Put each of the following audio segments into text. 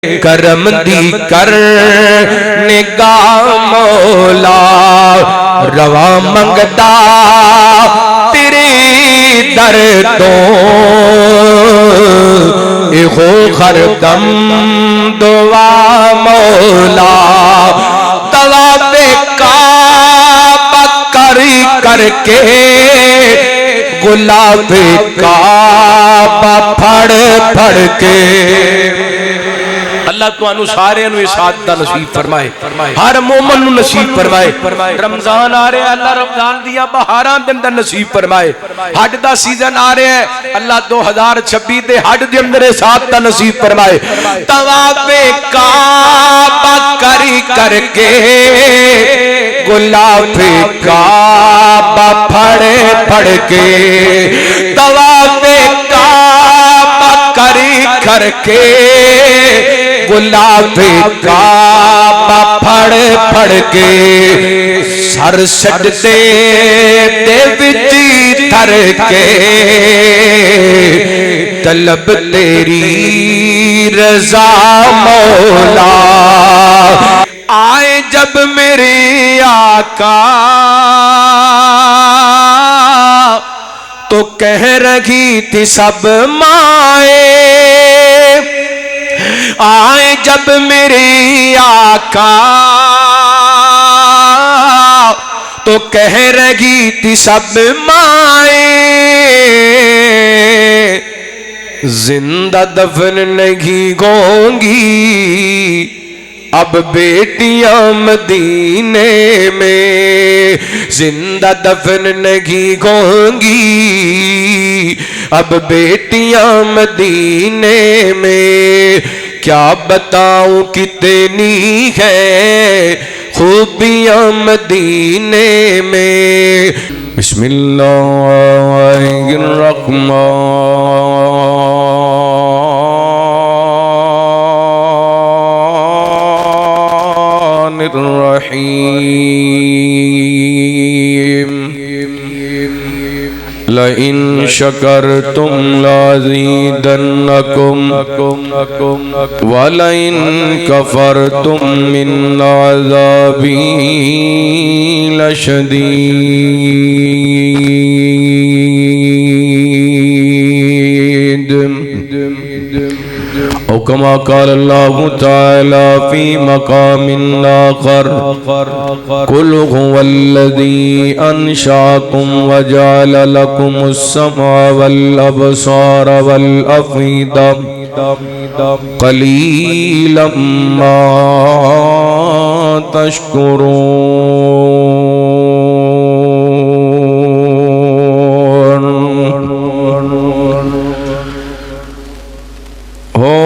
کرم دی کر نگاہ مولا رواں منگدا تیری در تو ایخو خردم دعا مولا طواف کعبہ کر کے غلاف کعبہ پھڑ کے اللہ تو انو سارے انو سعادت نصیب فرمائے، ہر مومن نو نصیب فرمائے۔ رمضان آ رہے ہیں، اللہ رمضان دیا بہاران دے اندر نصیب فرمائے۔ حج دا سیزن آ رہے ہیں، اللہ 2026 دے حج دے اندر سعادت نصیب فرمائے۔ طواف کعبہ کر کے غلاف کعبہ پھڑ کے طواف کعبہ کر کے غلاف کعبہ پھڑ کے سر سجدے دے وچ دھر کے طلب تیری رضا مولا آئے جب میرے آقا تو کہہ رہی تھی سب مائیں آئے جب میرے آقا تو کہہ رہی تھی سب مائیں زندہ دفن نہیں ہوں گی اب بیٹیاں مدینے میں زندہ دفن نہیں ہوں گی اب بیٹیاں مدینے میں کیا بتاؤں کتنی ہے خوبیاں مدینے میں بسم اللہ الرحمن الرحیم لئن شکرتم لازیدنکم ولئن کفرتم من عذابی لشدید او کما قال اللہ تعالی فی مقام آخر قل هو الذی انشاکم وجعل لکم السمع والابصار والافئدہ قلیلا ما تشکرون ہو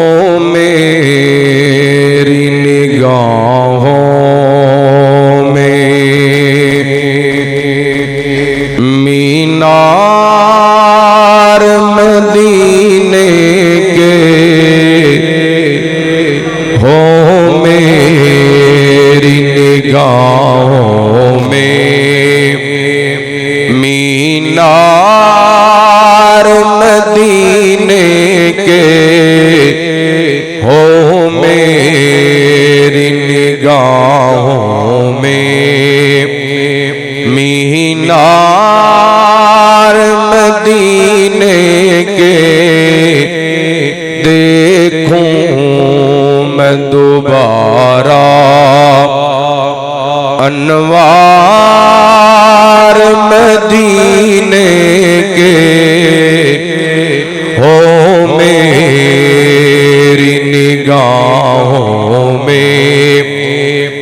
میری نگاہوں میں مینار مدینے کے ہو میری نگاہوں میں مینار مدینے کے ہو میری نگاہوں میں مینار مدینے کے دیکھوں میں دوبارہ انوار مدینے کے ہو میری نگاہوں میں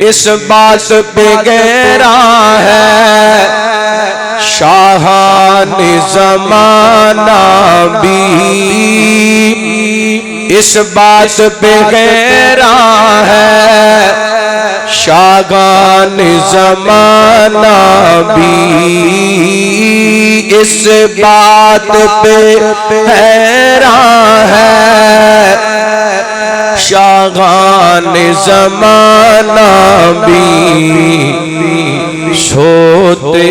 اس بات پہ گہرا ہے شاہان زمانہ بھی اس بات پہ گہرا ہے شاہان زمانہ بھی اس بات پہ حیران ہے شاہان زمانہ بھی سوتے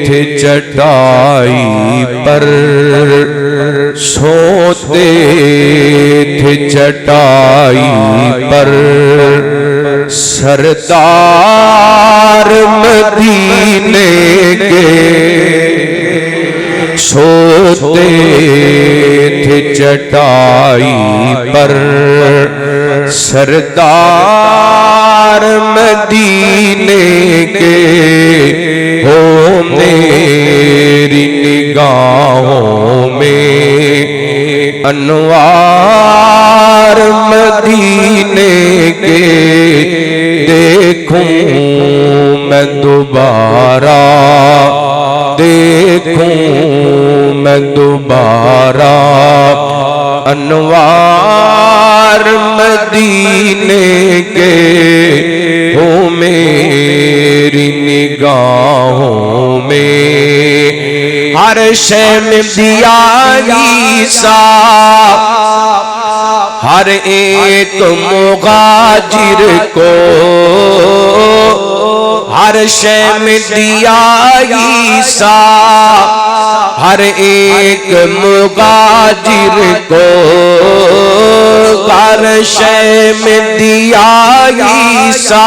تھے چٹائی پر سوتے تھے چٹائی پر سردار مدینے کے سوتے تھے چٹائی پر سردار مدینے کے ہو میری نگاہوں میں انوار مدینے کے دیکھوں میں دوبارہ دیکھوں میں دوبارہ انوار مدینے کے ہو میری نگاہوں میں ہر شے میں دیا عیسیٰ ہر ایک مغاجر کو ہر شے میں دیا عیسیٰ ہر ایک مغاجر کو ہر شے میں دیا عیسیٰ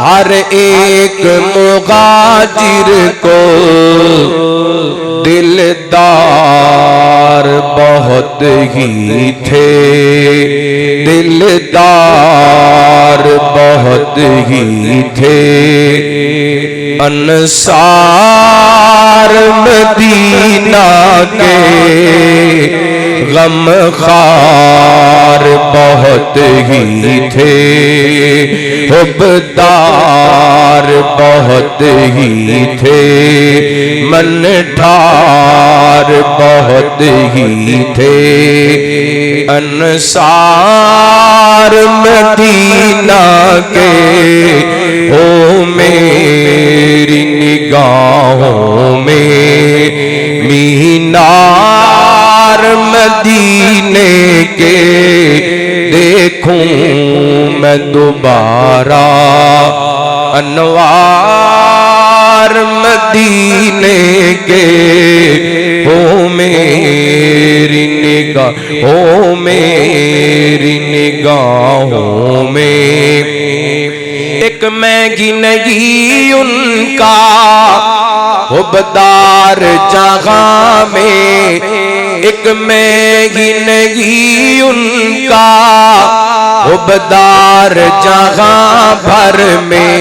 ہر ایک مغاجر کو دلدار بہت ہی تھے دلدار بہت ہی تھے انصار مدینہ کے غم خار بہت ہی تھے حبدار بہت ہی تھے من ٹھار بہت ہی تھے انصار مدینہ کے ہو میری نگاہوں میں مینار مدینے کے دیکھوں میں دوبارہ انوار مدینے کے ہو میری نگاہ ہو میری نگاہوں میں ایک مہنگی نہیں ان کا حبدار جہاں میں ایک مہنگی نہیں ان کا حبدار جہاں بھر میں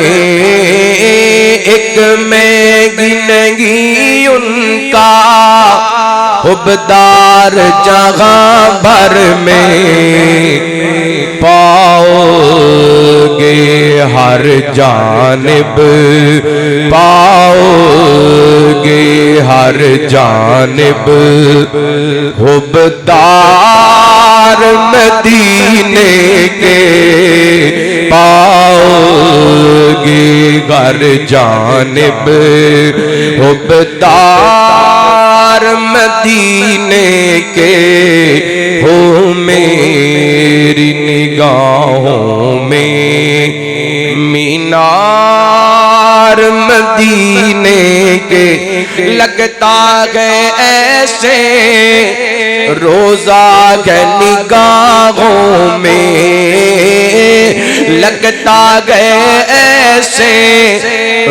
ایک مہنگی نہیں ان کا حبدار جہاں بھر میں پاؤ گے ہر جانب پاؤ گے ہر جانب حبدار مدینے کے پاؤ گے ہر جانب حبدار مدینے کے ہو میری نگاہوں میں مینار مدینے کے لگتا ہے ایسے روزہ ہے نگاہوں میں لگتا ہے ایسے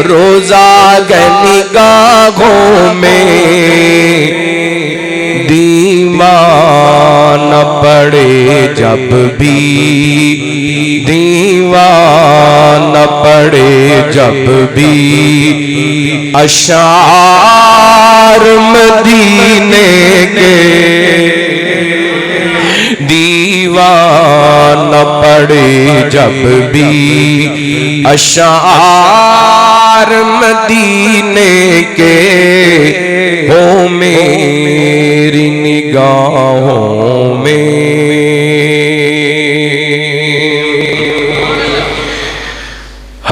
روزہ ہے نگاہوں میں دیوان پڑے جب بھی دیوان پڑے جب بھی اشعار مدینے کے دیوان پڑے جب بھی اشعار مدینے کے ہو میری نگاہوں میں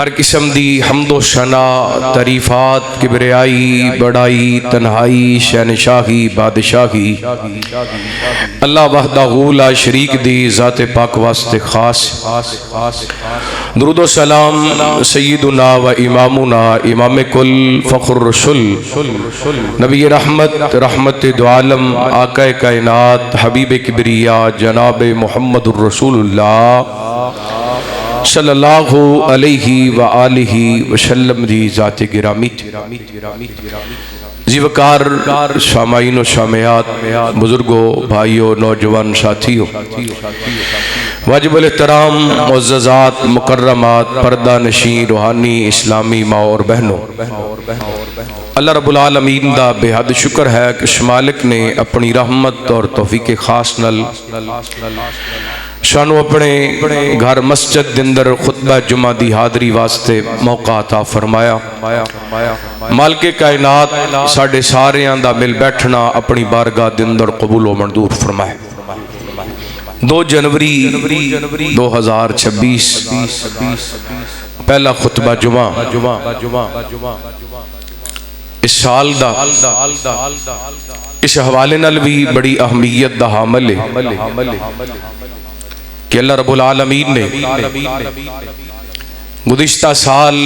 ہر قسم دی حمد و ثنا تعریفات کبریائی بڑائی تنہائی شہنشاہی بادشاہی اللہ وحدہ لا شریک دی ذات پاک واسطے خاص درود و سلام سیدنا و امامنا امام کل فخر رسول نبی رحمت رحمت دو عالم آقا کائنات حبیب کبریا جناب محمد الرسول اللہ صلی اللہ علیہ وآلہ وسلم دی ذات گرامی زیوکار سامعین و سامعات بزرگوں بھائیوں نوجوان ساتھیوں واجب الاحترام معززات مکرمات پردہ نشین روحانی اسلامی ماں اور بہنوں اللہ رب العالمین دا بے حد شکر ہے کہ مالک نے اپنی رحمت اور توفیق خاص نل شانو اپنے گھر مسجد دندر خطبہ جمعہ دی حاضری واسطے موقع عطا فرمایا مالک کائنات ساڑھے سارے آندہ مل بیٹھنا اپنی بارگاہ دندر قبول و منظور فرمائے 2 جنوری 2026 پہلا خطبہ جمعہ اس سال دا اس حوالے نال بھی بڑی اہمیت دا حامل ہے کہ اللہ رب العالمین نے گزشتہ سال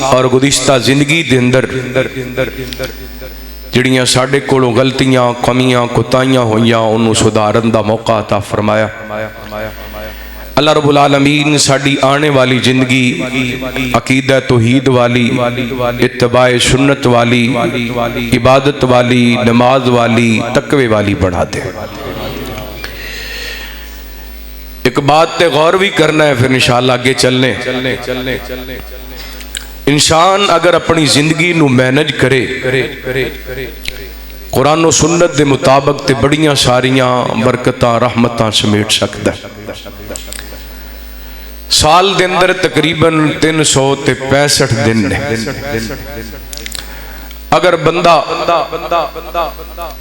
اور گزشتہ زندگی دے اندر جڑیاں ساڑھے کولوں غلطیاں کمیاں کوتاہیاں ہوئیاں انہوں سدھارن دا موقع عطا فرمایا اللہ رب العالمین ساڑھی آنے والی زندگی عقیدہ توحید والی اتباع سنت والی عبادت والی نماز والی تقوی والی بڑھا دے ایک بات تے غور بھی کرنا ہے پھر انشاءاللہ آگے چلنے انسان اگر اپنی زندگی نو مینج کرے قرآن و سنت دے مطابق تے بڑیاں ساریاں برکتاں رحمتاں سمیٹ سکتا ہے سال دے اندر تقریباً 365 دن ہے اگر بندہ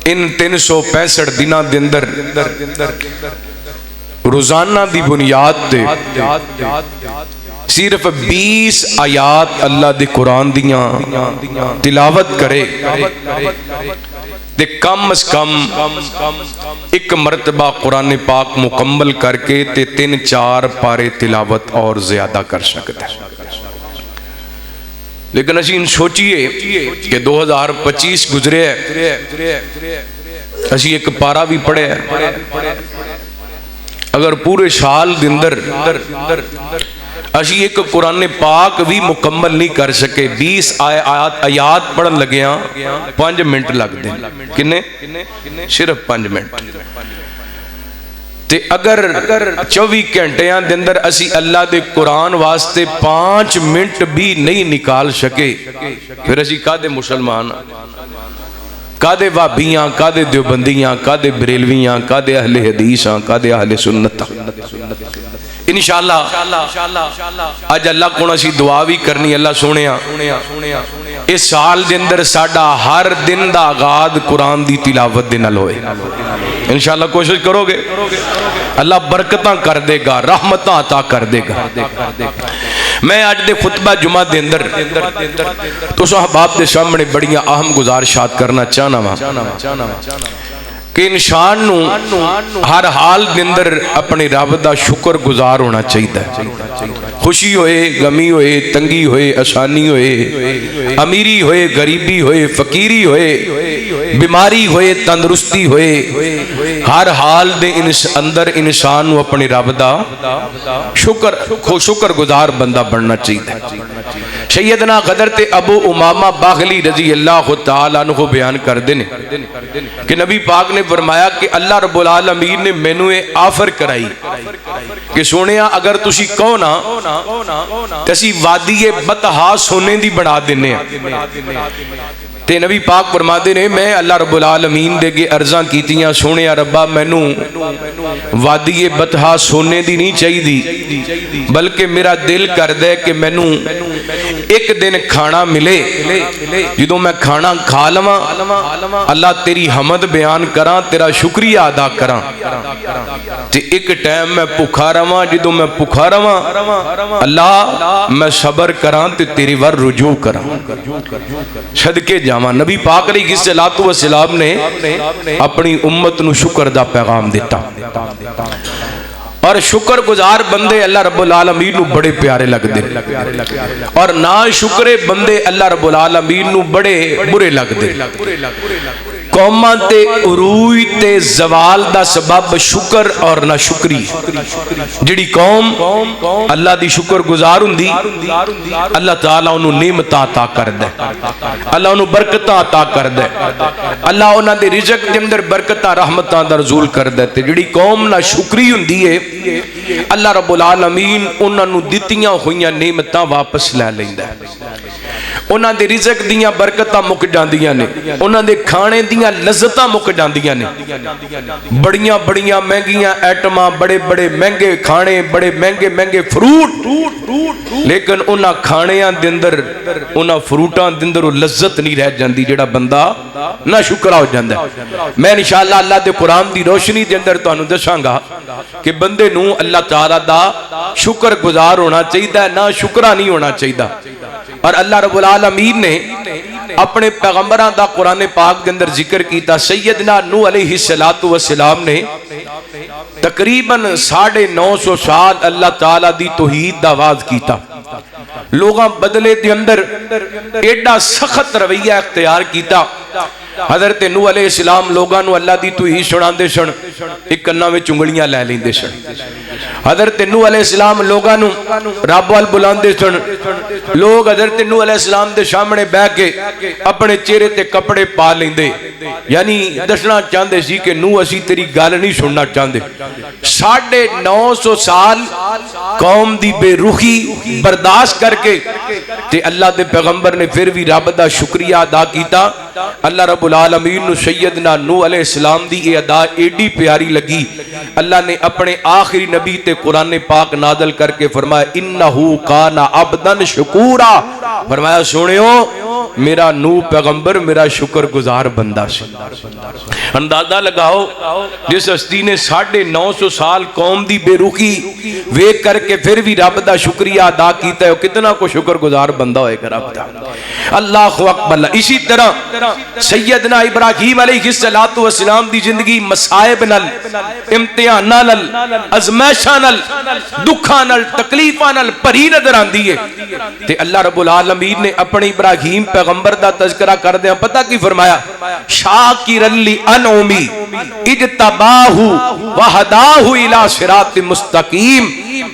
ان 365 دنہ دے اندر روزانہ دی بنیاد تے صرف 20 آیات اللہ دے قرآن دیاں تلاوت کرے تے کم از کم ایک مرتبہ قرآن پاک مکمل کر کے تے 3-4 پارے تلاوت اور زیادہ کر سکتا ہے لیکن اسی ان سوچئے کہ 2025 گزرے ہے اسی ایک پارا بھی پڑھے ہے اگر پورے سال دندر اسی ایک قرآن پاک بھی مکمل نہیں کر سکے 20 آیات پڑھن لگیاں 5 منٹ لگ دیں کنے صرف 5 منٹ تے اگر 24 گھنٹیاں دندر اسی اللہ دے قرآن واسطے 5 منٹ بھی نہیں نکال سکے پھر اسی کادے مسلمان کادے وابیاں کادے دیوبندیاں کادے بریلویاں کادے اہل حدیثاں کادے اہل سنت انشاءاللہ آج اللہ کو سی دعا بھی کرنی اللہ سونیا اس سال دے اندر ساڑھا ہر دن دا آغاز قرآن دی تلاوت دے نال ہوئے انشاءاللہ کوشش کرو گے اللہ برکتاں کر دے گا رحمتاں عطا کر دے گا میں آج دے خطبہ جمعہ دے اندر تو صحباب دے سامنے بڑیاں اہم گزارشات کرنا چاہنا کہ انسان نو ہر حال دے اندر اپنی رب دا شکر گزار ہونا چاہیے خوشی ہوئے غمی ہوئے تنگی ہوئے آسانی ہوئے امیری ہوئے غریبی ہوئے فقیری ہوئے بیماری ہوئے تندرستی ہوئے ہر حال دے اندر انسان نو اپنی رب دا شکر گزار بندہ بننا چاہیے سیدنا حضرت ابو امامہ باغلی رضی اللہ تعالیٰ عنہ بیان کر دینے کہ نبی پاک نے فرمایا کہ اللہ رب العالمین نے مینو آفر کرائی کہ سونیا اگر تسی کونا تسی وادی بطحا سونے دی بنا دینے تے نبی پاک فرماتے نے میں اللہ رب العالمین دے کے عرضاں کیتیاں سونے ربا مینوں وادی بطحا سونے دی نہیں چاہی دی بلکہ میرا دل کردا ہے کہ مینوں ایک دن کھانا ملے جدوں میں کھانا کھا لواں اللہ تیری حمد بیان کراں تیرا شکریہ ادا کراں تے ایک ٹائم میں بھوکھا رہواں جدوں میں بھوکھا رہواں اللہ میں صبر کراں تے تیری ور رجوع کراں صدقے جاواں نبی پاک علیہ الصلوۃ والسلام نے اپنی امت نو شکر دا پیغام دیتا اور شکر گزار بندے اللہ رب العالمین نو بڑے پیارے لگ دے اور نا شکرے بندے اللہ رب العالمین نو بڑے برے لگ دے قوماں تے عروج تے زوال دا سبب شکر اور نہ شکری جڑی قوم اللہ دی شکر گزار ہوندی اللہ تعالیٰ انہوں نعمت عطا کردے اللہ انہوں برکت عطا کردے اللہ انہاں دے رزق دے اندر برکت رحمتاں دا نزول کردے تے جڑی قوم نہ شکری ہوندی ہے اللہ رب العالمین انہاں نوں دتیاں ہوئیاں نعمتاں واپس لے لیندا ہے انہاں دے رزق دیاں برکتاں مک جاندیاں نے انہاں دے کھانے دیاں لذتاں مک جاندیاں نے بڑیاں بڑیاں مہنگیاں ایٹماں بڑے بڑے مہنگے کھانے بڑے مہنگے مہنگے فروٹ لیکن انہاں کھانیاں دے اندر انہاں فروٹاں دے اندر لذت نہیں رہ جاندی جڑا بندہ نہ شکرا ہو جاندا ہے میں انشاءاللہ اللہ دے قرآن دی روشنی دے اندر تانوں دساں گا کہ بندے نوں اللہ تعالیٰ دا شکر گزار ہونا چاہیے نہ شکرا نہیں ہونا چاہیے اور اللہ رب العالمین نے اپنے پیغمبران دا قرآن پاک دے اندر ذکر کیتا سیدنا نوح علیہ السلام نے تقریباً 950 سال اللہ تعالیٰ دی توحید دا آواز کیتا لوگاں بدلے دے اندر ایڈا سخت رویہ اختیار کیتا حضرت نوح علیہ السلام لوگاں نو اللہ دی توحید سنان دے سن ایک کناں وچ انگلیاں لے لیندے سن حضرت نوح علیہ السلام لوگاں نو رب وال بلاندے سن لوگ حضرت نوح علیہ السلام دے سامنے بیٹھ کے اپنے چہرے تے کپڑے پا لیندے یعنی دسنا چاہندے سی کہ نوح اسی تیری گل نہیں سننا چاہندے 950 سال قوم دی بے رخی برداشت کر کے تے اللہ دے پیغمبر نے پھر بھی رب دا شکریہ ادا کیتا اللہ رب العالمین نو سیدنا نوح علیہ السلام دی یہ ادا ایڈی پیاری لگی اللہ نے اپنے آخری نبی تے قرآن پاک نازل کر کے فرمایا انہو کان عبدن شکورا فرمایا سنیو میرا نوح پیغمبر میرا شکر گزار بندہ سے اندازہ لگاؤ جس ہستی نے 950 سال قوم دی بے رخی ویک کر کے پھر بھی رب دا شکریہ ادا کیتا ہے کتنا کو شکر گزار بندہ ہوئے گا رب دا اللہ اکبر اسی طرح سیدنا ابراہیم علیہ السلام دی زندگی مصائب نل امتحانہ نل ازمائشاں نل دکھاں نل تکلیفاں نل بھری نظر آندی ہے تے اللہ رب العالمین نے اپنے ابراہیم پیغمبر دا تذکرہ کر دیا پتہ کی فرمایا شاکر لی انعمی اجتباہ وہداہ الى صراط مستقیم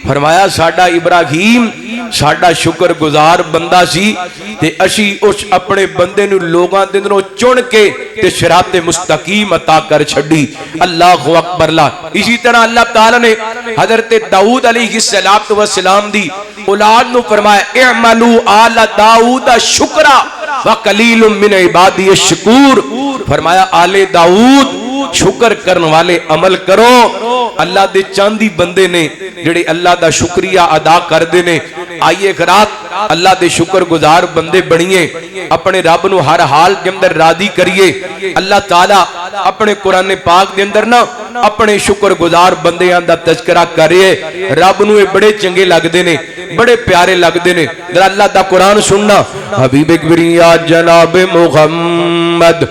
فرمایا ساڈا ابراہیم ساڈا شکر گزار بندہ سی تے اسی اس اپنے بندے نو لوگاں دے اندروں چن کے تے صراط مستقیم عطا کر چھڈی اللہ اکبر لا اسی طرح اللہ تعالی نے حضرت داؤد علیہ السلام دی اولاد نو فرمایا اعملوا آل داؤد شکرا وقلیل من عبادی الشکور فرمایا آل داؤد شکر کرن والے عمل کرو اللہ دے چاندی بندے نے جڑے اللہ دا شکریہ ادا کر دے نے آئیے رات اللہ دے شکر گزار بندے بنیے اپنے رب نو ہر حال دے اندر راضی کریے اللہ تعالیٰ اپنے قرآن پاک دے اندر نا اپنے شکر گزار بندیاں دا تذکرہ کریے رب نو بڑے چنگے لگ دے نے بڑے پیارے لگ دے نے در اللہ دا قرآن سننا حبیب اکبریہ جناب محمد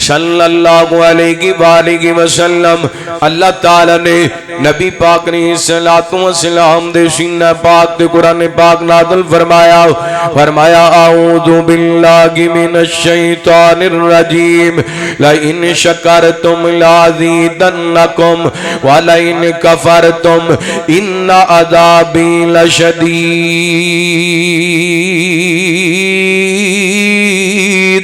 صلی اللہ علیہ وآلہ وسلم اللہ تعالیٰ نے نبی پاک نے صلاۃ و سلام دے سینہ پاک دے قرآن پاک نازل فرمایا اعوذ باللہ من الشیطان الرجیم لئن شکرتم لازیدنکم ولئن کفرتم ان عذابی لشدید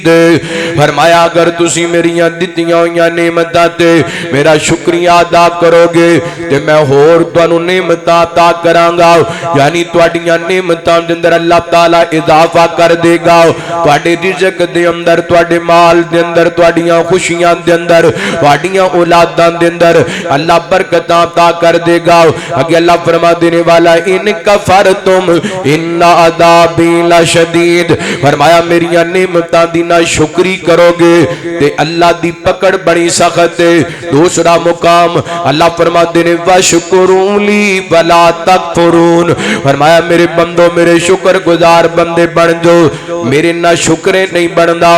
کیتے فرمایا اگر تسی میریاں دتیاں ہویاں نعمتاں تے میرا شکریہ ادا کرو گے تے میں ہور تانوں نعمتاں عطا کراں گا یعنی تواڈیاں نعمتاں دے اندر اللہ تعالی اضافہ کر دے گا تواڈے رزق دے اندر تواڈے مال دے اندر تواڈیاں خوشیاں دے اندر تواڈیاں اولاداں دے اندر اللہ برکتاں عطا کر دے گا اگے اللہ فرما دینے والا ان کفرتم ان عذابی لشدید فرمایا میریاں نعمتاں دی نا شکری کرو گے تے اللہ دی پکڑ بڑی سخت ہے دوسرا مقام اللہ فرما دینے وشکروا لی ولا تکفرون فرمایا میرے بندو میرے شکر گزار بندے بن جو میرے نہ شکرے نہیں بندا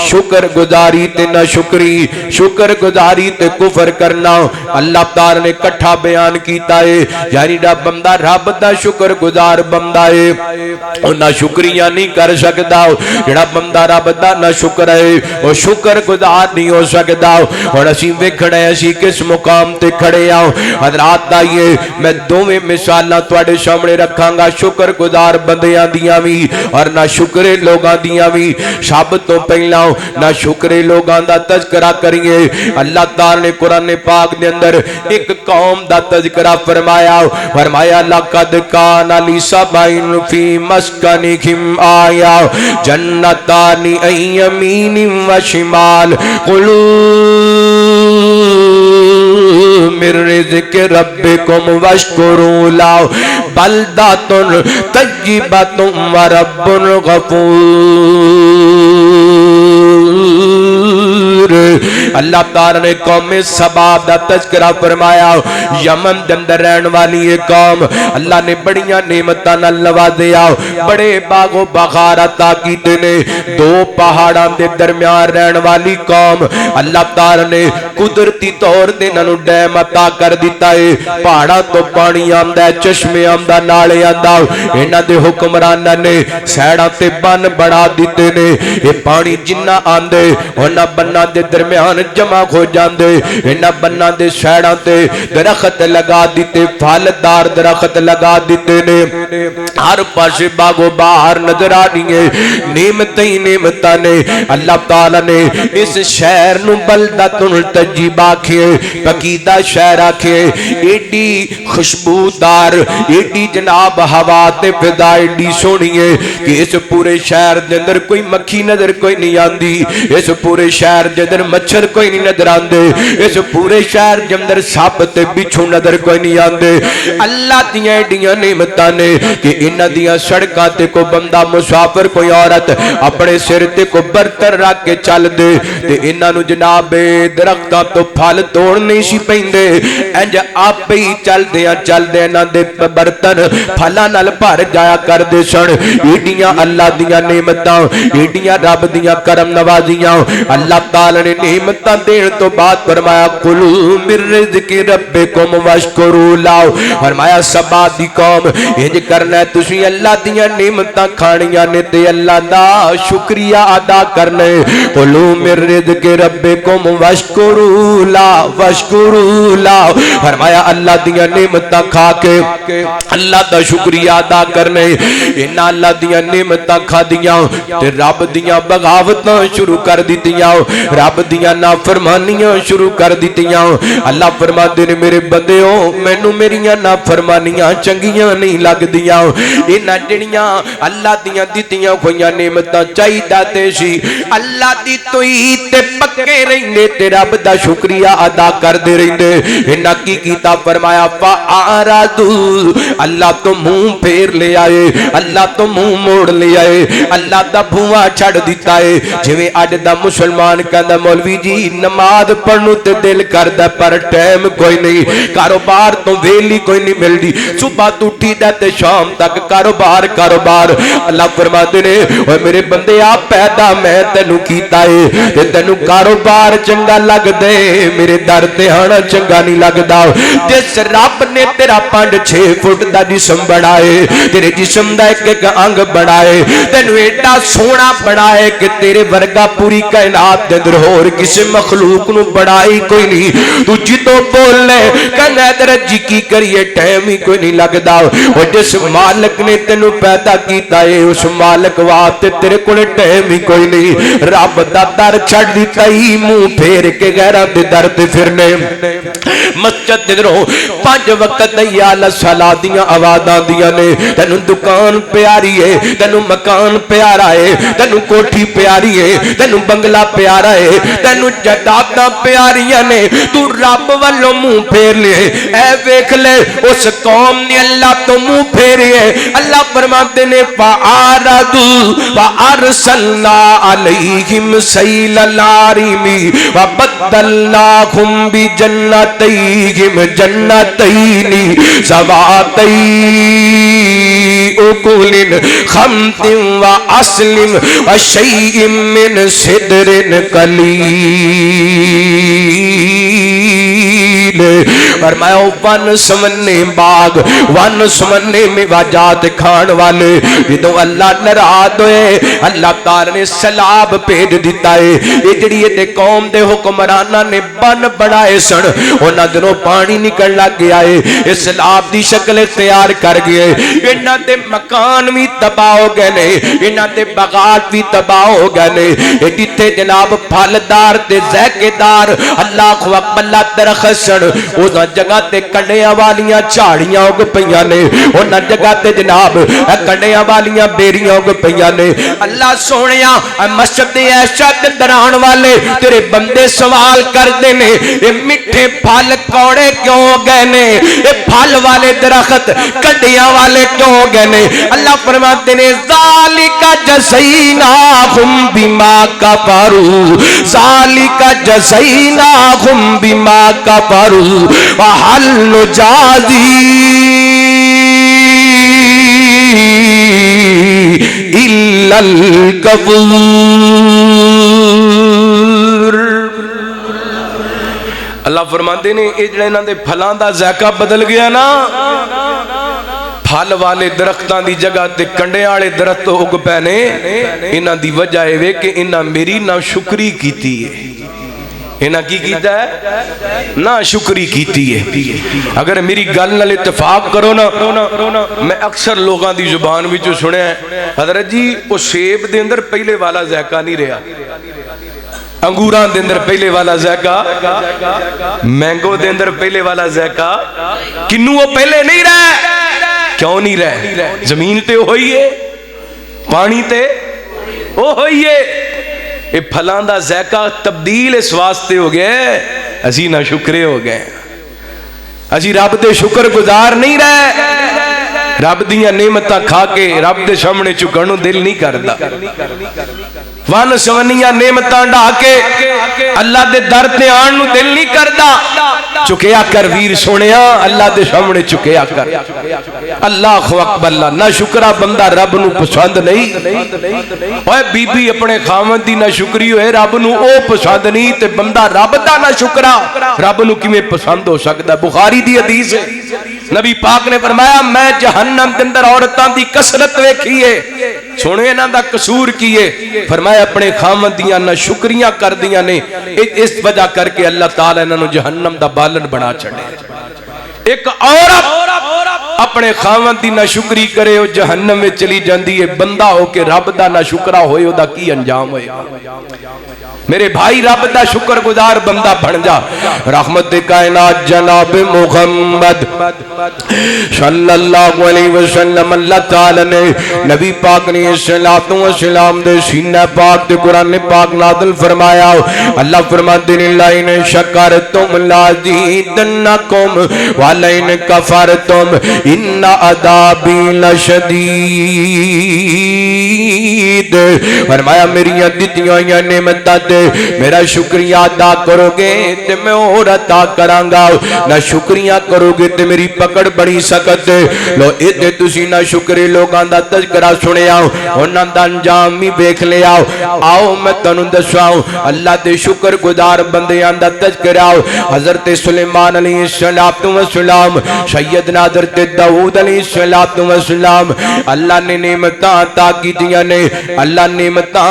شکر گزاری تے نہ شکری شکر گزاری تے کفر کرنا اللہ تعالی نے کٹھا بیان کیتا ہے یعنی دا بندہ رب دا شکر گزار بندہ ہے او نہ شکریہ نہیں کر سکدا جڑا بندہ رب دا نہ شکر ہے او شکر گزار نہیں ہو سکدا اور اسی ویکھڑے اسی کس مقام تے کھڑے آ حضرات آئیے میں دوویں مثالاں تواڈے سامنے رکھاں گا شکر گزار بندیاں دیاں وی اور نہ شکرے لوگاں دیاں وی سب تو پہلا نہ شکرے لوگاں دا تذکرہ کریے اللہ تعالی نے قرآن پاک دے اندر ایک قوم دا تذکرہ فرمایا لقد کان لسبعین فی مسکنہم آیا جنتان عن یمین و شمال کلوا من رزق ربکم واشکروا لہ بلدۃ طیبۃ و رب غفور اللہ تعالی نے قوم سبا دا تذکرہ فرمایا یمن دے اندر رہن والی یہ قوم اللہ نے بڑیاں نعمتاں نال نوازیا بڑے باغ و بہار عطا کیتے نے دو پہاڑاں دے درمیان رہن والی قوم اللہ تعالی نے قدرتی طور تے انہاں نوں ڈیم عطا کر دیتا ہے پہاڑاں تو پانی آندا ہے چشمے آندا نالے آندا انہاں دے حکمراناں نے سیڑاں تے بن بنا دیتے نے یہ پانی جنہ آندے انہاں بناں دے درمیان جمع ہو جاندے انہاں بناں دے سیڑاں تے درخت لگا دیتے پھلدار درخت لگا دیتے نے ہر پاسے باغ و بہار نظر آ رہی ہے نعمتیں نعمتاں نے اللہ تعالی نے اس شہر نو بلدۃ طیبہ آکھے پکیدہ شہر آکھے ایڈی خوشبودار ایڈی جناب ہوا تے فضا ایڈی سونی ہے کہ اس پورے شہر دے اندر کوئی مکھی نظر کوئی نہیں آندی اس پورے شہر دے اندر مچھر کوئی نہیں نظر آندے اس پورے شہر دے اندر سپ تے بچھو نظر کوئی نہیں آندے اللہ دیاں ایڈیاں نعمتاں نے کہ انہاں دیاں سڑکاں تے کو بندہ مسافر کوئی عورت اپنے سر تے کو برتن رکھ کے چل دے تے انہاں نو جناب درختاں تو پھل توڑ نہیں سی پیندے انج آپ ہی چل دیاں انہاں دے برتن پھلاں نال بھر جایا کر دے سن ایڈیاں اللہ دیاں نعمتاں ایڈیاں رب دیاں کرم نوازیاں اللہ تعالی نے نعمتاں دین تو بعد فرمایا کلوا من رزق ربکم واشکروا لہ فرمایا سبا دی قوم انج کرنا ہے تسی اللہ دیاں نعمتاں کھانیاں نے تے اللہ دا شکریہ ادا کرنا ہے کلوا من رزق ربکم واشکروا لہ فرمایا اللہ دیاں نعمتاں کھا کے اللہ دا شکریہ ادا کرنا ہے انہاں اللہ دیاں نعمتاں کھا دیاں تے رب دیاں بغاوتاں شروع کر دتیاں رب دیاں نافرمانیاں شروع کر دتیاں اللہ فرماندے نے میرے بندیو مینوں میریاں نافرمانیاں چنگیاں نہیں لگدیاں انہاں جڑیاں اللہ دیاں دتیاں ہویاں نعمتاں چاہیدا تے سی اللہ دی توحید تے پکے رہندے تے رب دا شکریہ ادا کردے رہندے انہاں کی کیتا فرمایا فاعرضوا اللہ تو منہ پھیر لے آئے اللہ تو منہ موڑ لے آئے اللہ دا بھواں چھڑ دیتا ہے جویں اج دا مسلمان کہندا مولوی جی نماز پڑھنوں تے دل کردا پر ٹائم کوئی نہیں کاروبار تو ویلی کوئی نہیں ملدی صبح تو اٹھی دا تے شام تک کاروبار اللہ فرماتے نے اوے میرے بندے آپ پیدا میں تینوں کیتا ہے تے تینوں کاروبار چنگا لگ دے میرے در تے آنا چنگا نہیں لگدا جس رب نے تیرا 5-6 فٹ دا جسم بنائے تیرے جسم دا ایک انگ بنائے تینوں ایڈا سونا بنائے کہ تیرے ورگا پوری کائنات دے اندر ہور کسے مخلوق نو بڑائی کوئی نہیں تو جدو بول لے کہنا ادھر جی کی کریے ٹائم ہی کوئی نہیں لگدا او جس مالک نے تینو پیدا کیتا ہے اس مالک واسطے تیرے کول ٹائم ہی کوئی نہیں رب دا در چھڑ دیتا ہی منہ پھیر کے غیراں دے در تے پھرنے مسجد دے درو 5 وقت یا الصلاۃ دیاں آوازاں دیاں نے تینو دکان پیاری ہے تینو مکان پیارا ہے تینو کوٹھی پیاری ہے تینو بنگلہ پیارا ہے تینو جائیداداں پیاریاں نے تو رب والوں منہ پھیر لے اے ویکھ لے اس قوم نے اللہ تو منہ پھیرے اللہ فرماتے نے فَعَارَضُوا فَأَرْسَلْنَا عَلَيْهِمْ سَيْلَ الْعَارِمِ وَبَدَّلْنَاهُمْ بِجَنَّتَيْهِمْ جَنَّتَيْنِ ذَوَاتَيْ أُكُلٍ خَمْطٍ وَعَسْلٍ وَشَيْءٍ مِّنْ سِدْرٍ قَلِيلٍ فرمایا ون سمنے باغ ون سمنے میں واجات کھان والے جدو اللہ ناراض ہوئے اللہ تعالی نے سیلاب بھیج دیتا ہے یہ جڑی تے قوم دے حکمراناں نے بن بنائے سن انہاں دنوں پانی نکل لگ گیا ہے اس سیلاب دی شکل اختیار کر گئے انہاں دے مکان بھی تباہ ہو گئے نے انہاں دے باغات بھی تباہ ہو گئے نے جتھے جناب پھلدار تے ذائقےدار اللہ اکبر درخت سن اس جگہ تے کنڈیاں والیاں جھاڑیاں اگ پیاں نے انہاں جگہ تے جناب کنڈیاں والیاں بیریاں اگ پیاں نے اللہ سونیا مسجد عائشہ دے دران والے تیرے بندے سوال کردے نے یہ میٹھے پھل کوڑے کیوں گئے نے یہ پھل والے درخت کنڈیاں والے کیوں گئے نے اللہ فرماتے نے ذالک جزیناہم بما کفروا ذالک جزیناہم بما کفروا وَحَلْ نُجَازِي إِلَّا الْكَفُورِ اللہ فرماتے نے یہ جڑے انہاں دے پھلاں دا ذائقہ بدل گیا نا پھل والے درختاں دی جگہ تے کنڈے والے درخت اگ پے نے انہاں دی وجہ ہے کہ انہاں میری نہ شکری کیتی ہے انہاں کی کیتا ہے نہ شکری کیتی ہے اگر میری گل نال اتفاق کرو نا میں اکثر لوگاں دی زبان وچوں سنیا ہے حضرت جی وہ سیب دے اندر پہلے والا ذائقہ نہیں رہا انگوراں دے اندر پہلے والا ذائقہ مینگو دے اندر پہلے والا ذائقہ کنوں وہ پہلے نہیں رہا کیوں نہیں رہا زمین تے ہوئی ہے پانی تے وہ ہوئی ہے یہ پھلان دا ذائقہ تبدیل اس واسطے ہو گئے اسی نہ شکرے ہو گئے اسی رب دے شکر گزار نہیں رہے رب دیاں نعمتاں کھا کے رب دے سامنے چکانوں دل نہیں کردا وان سونیاں نعمتاں ڈا کے اللہ دے در تے آن نو دل نہیں کردا چکیا کر ویر سونیا اللہ دے سامنے چکیا کر اللہ اکبر اللہ نہ شکرہ بندہ رب نو پسند نہیں اوے بی بی اپنے خاوند دی نہ شکری ہوئے رب نو او پسند نہیں تے بندہ رب دا نہ شکرہ رب نو کیویں پسند ہو سکدا بخاری دی حدیث ہے نبی پاک نے فرمایا میں جہنم کے اندر عورتاں دی کثرت ویکھیے سونے انہاں دا قصور کیے فرمایا اپنے خامد دیاں نہ شکریاں کر دیاں نے اس وجہ کر کے اللہ تعالیٰ انہوں جہنم دا بالن بنا چھڑے ایک عورت اپنے خامد دی نہ شکری کرے وہ جہنم میں چلی جاندی ہے بندہ ہو کے رب دا نہ شکرہ ہوئے وہ دا کی انجام ہوئے میرے بھائی رب دا شکر گزار بندہ بن جا رحمت کائنات جناب محمد صلی اللہ علیہ وسلم اللہ تعالی نے نبی پاک نے صلوات و سلام دے سینہ پاک دے قرآن پاک نازل فرمایا اللہ فرماتے ہیں لئن شکرتم لازیدنکم ولئن کفرتم ان عذابی لشدید فرمایا میری دتیاں یا نعمتیں میرا شکریہ ادا کرو گے تے میں اور عطا کراں گا نہ شکریہ کرو گے تے میری پکڑ بڑی سخت لو ایتھے تسی نہ شکرے لوگاں دا تذکرہ سنیا انہاں دا انجام بھی ویکھ لیا آؤ میں تانوں دساں اللہ دے شکر گزار بندیاں دا تذکرہ حضرت سلیمان علیہ السلام سیدنا حضرت داؤد علیہ السلام اللہ نے نعمتاں عطا کیتیاں نے اللہ نعمتاں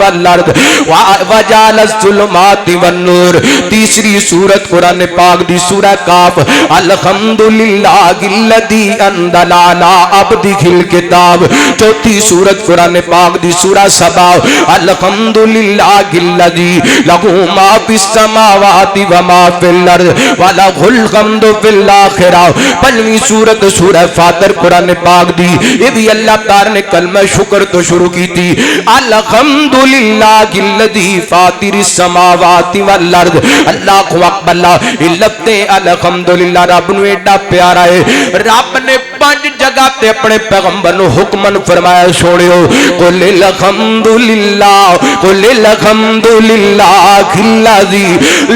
والارض وجعل الظلمات والنور۔ تیسری سورت قرآن پاک دی سورہ کاف، الحمدللہ الذی انزل علی عبدہ الکتاب۔ چوتھی سورت قرآن پاک دی سورہ سبا، الحمدللہ الذی لہ ما فی السماوات وما فی الارض ولہ الحمد فی الآخرہ۔ پنجویں سورت سورہ فاطر قرآن پاک دی، یہ بھی اللہ تعالی نے کلمہ شکر تو شروع کی تھی، الحمدللہ الذی فاطر السماوات والارض۔ اللہ اکبر، یہ لفظ الحمدللہ رب نو ایڈا پیارا ہے، رب نے 5 جگہ تے اپنے پیغمبر نو حکمن فرمایا، سوڑیو قل الحمدللہ قل الحمدللہ الذی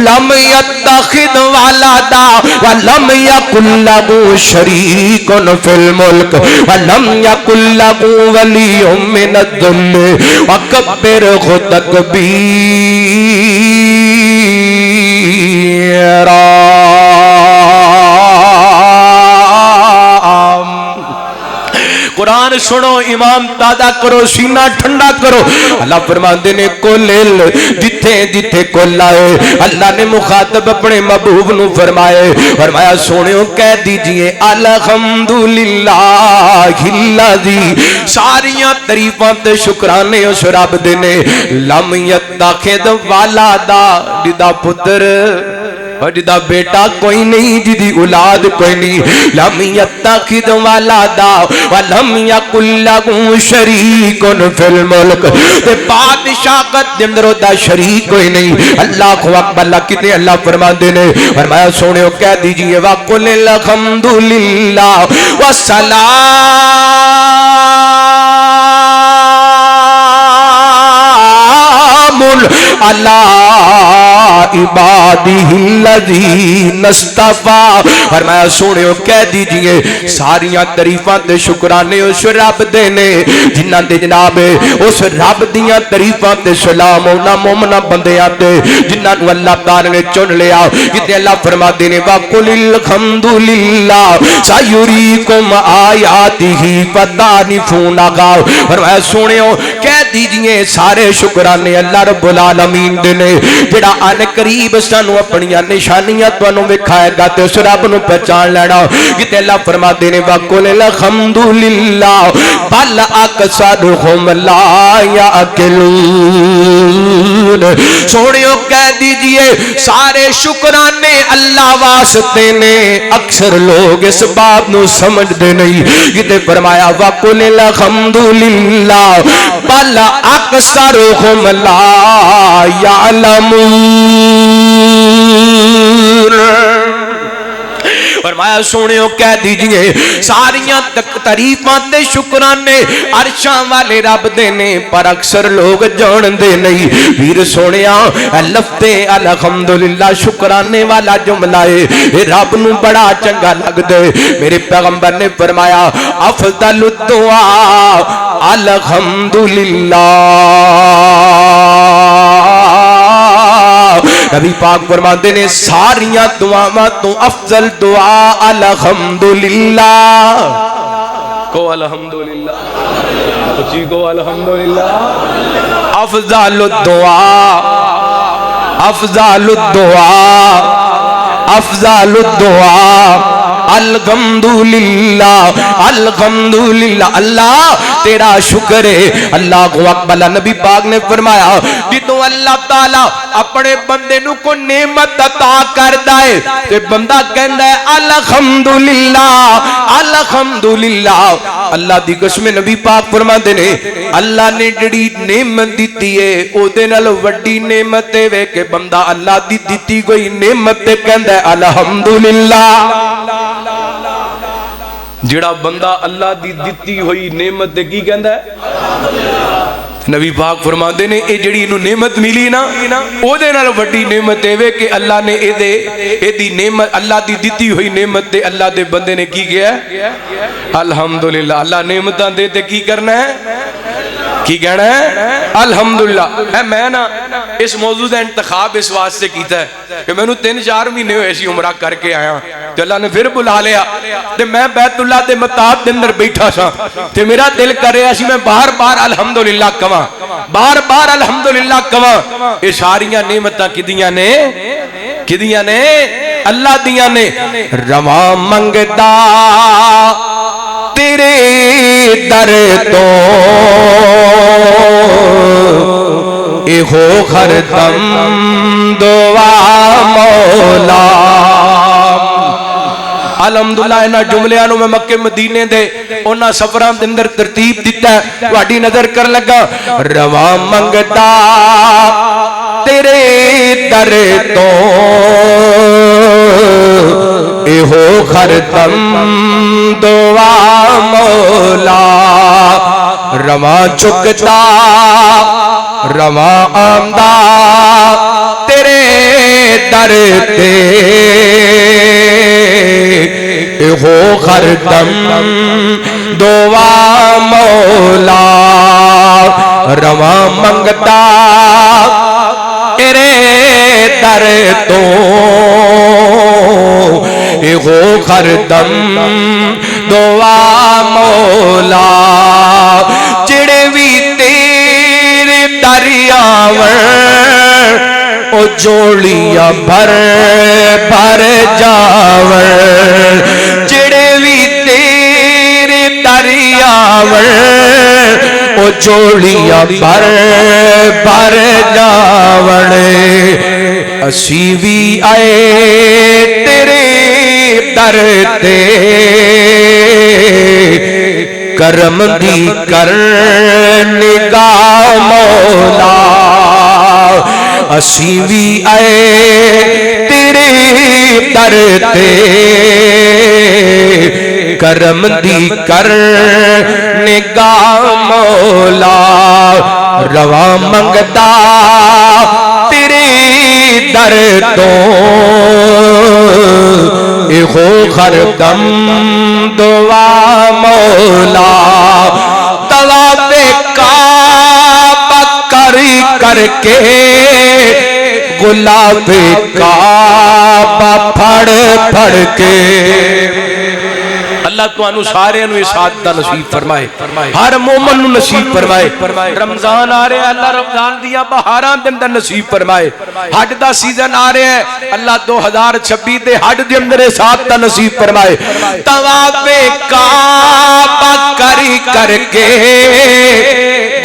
لم یتخذ ولدا ولم یکن لہ شریک فی الملک ولم یکن لہ ولی من الذل وکبرہ تکبیرا۔ قرآن سنو، ایمان تازہ کرو، سینہ ٹھنڈا کرو۔ اللہ فرماندے نے کلیل، جتھے جتھے کل آئے اللہ نے مخاطب اپنے محبوب نو فرمایا سونیوں کہہ دیجئے الحمدللہ الذی، ساریاں تعریفاں تے شکرانے اس رب دے نے، لم یتخذ ولدا، جدا پتر اور جدا بیٹا کوئی نہیں، جدی اولاد کوئی نہیں، لم یتخذ ولدا ولم یکن لہ شریک فی الملک، تے بادشاہت دے اندر دا شریک کوئی نہیں۔ اللہ اکبر، اللہ کتنے اللہ فرماندے نے، فرمایا سونیو کہہ دیجئے وقل الحمدللہ والسلام علی عبادہ الذین اصطفیٰ۔ فرمایا سونیو کہہ دیجئے ساریاں تعریفاں تے شکرانے اس رب دے نے، جنہاں تے جناب اس رب دیاں تعریفاں تے سلام انہاں مومنہ بندیاں تے جنہاں نو اللہ تعالی نے چن لیا۔ کتے اللہ فرماتے نے وَقُلِ الْحَمْدُلِلَّهِ سَيُرِيكُمْ آيَاتِهِ فَتَعْرِفُونَهَا۔ فرمایا سونیو کہہ دیجئے سارے شکرانے اللہ رب العالمین دے نے، جڑا ان قریب سانو اپنیاں نشانیاں تانوں وکھائے گا تے اس رب نو پہچان لینا۔ کتے اللہ فرماتے نے وَقُلِ الْحَمْدُلِلَّهِ بَلْ أَكْثَرُهُمْ لَا يَعْقِلُونَ۔ سونیو کہہ دیجئے سارے شکرانے اللہ واسطے نے، اکثر لوگ اس بات نو سمجھ دے نہیں۔ کتے فرمایا وَقُلِ الْحَمْدُلِلَّهِ بَلْ أَكْثَرُهُمْ لَا يَعْلَمُونَ۔ فرمایا سونیو کہہ دیجئے ساریاں تعریفاں تے شکرانے عرشاں والے رب دے نے، پر اکثر لوگ جان دے نہیں۔ پھر سونیا لفظ الحمدللہ شکرانے والا جملہ ہے، رب نو بڑا چنگا لگ دے۔ میرے پیغمبر نے فرمایا افضل الدعاء الحمدللہ۔ نبی پاک فرماتے نے ساریاں دعاواں تو افضل دعا الحمدللہ۔ کو الحمدللہ، کچھی کو الحمدللہ۔ افضل الدعاء افضل الدعاء افضل الدعاء الحمدللہ الحمدللہ۔ اللہ تیرا شکر ہے۔ اللہ اکبر، نبی پاک نے فرمایا جدوں اللہ تعالی اپنے بندے نو کو نعمت عطا کردا ہے تے بندہ کہندا ہے الحمدللہ الحمدللہ۔ اللہ دی قسم نبی پاک فرماندے نے اللہ نے جڑی نعمت دتی ہے او دے نال وڈی نعمت اے وے کہ بندہ اللہ دی دتی کوئی نعمت تے کہندا ہے الحمدللہ۔ جڑا بندہ اللہ دی دتی ہوئی نعمت تے کی کہندا ہے نبی پاک فرماندے نے اے جڑی انہوں نعمت ملی نا او دے نال وڈی نعمت اے وے کہ اللہ نے اے دی نعمت اللہ دی دتی ہوئی نعمت تے اللہ دے بندے نے کی کیا الحمدللہ۔ اللہ نعمتاں دے تے کی کرنا ہے، کی کہنا ہے الحمدللہ۔ میں نا اس موضوع دا انتخاب اس واسطے کیتا ہے کہ میں نے 3-4 مہینے ہوئے سی عمرہ کر کے آیا تو اللہ نے پھر بلا لیا تے میں بیت اللہ دے مطاب دے اندر بیٹھا سا تے میرا دل کر رہا سی میں بار بار الحمدللہ کواں بار بار الحمدللہ کواں یہ ساریاں نعمتاں کدیاں نے اللہ دیاں نے رواں منگدا تیرے در تو اے ہو خردم دعا مولا الحمدللہ انہاں جملیاں نو میں مکے مدینے دے انہاں سفراں دے اندر ترتیب دیتا ہے تہاڈی نظر کر لگا رواں منگدا تیرے در تو اے ہو خردم دعا مولا رواں چکتا رواں آمدہ تیرے در تے اے ہو خردم دعا مولا رواں منگتا تیرے در تو اے ہو خردم دعا مولا جڑے بھی تیرے دریاور او جوڑیاں بھر بھر جاور جڑے بھی تیرے دریاور او جوڑیاں بھر بھر جاور اسی بھی آئے تیرے در تے کرم دی کر نگاہ مولا اسی بھی آئے تیرے در تے کرم دی کر نگاہ مولا رواں منگدا تیرے در تو اے ہو خردم دعا مولا طواف کعبہ کر کے غلاف کعبہ پھڑ کے اللہ تو انو سارے انو سعادت نصیب فرمائے ہر مومن نو نصیب فرمائے رمضان آ رہے ہیں اللہ رمضان دیا بہاران دے اندر نصیب فرمائے حج دا سیزن آ رہے ہیں اللہ 2026 دے حج دے اندر سعادت نصیب فرمائے طواف کعبہ کر کے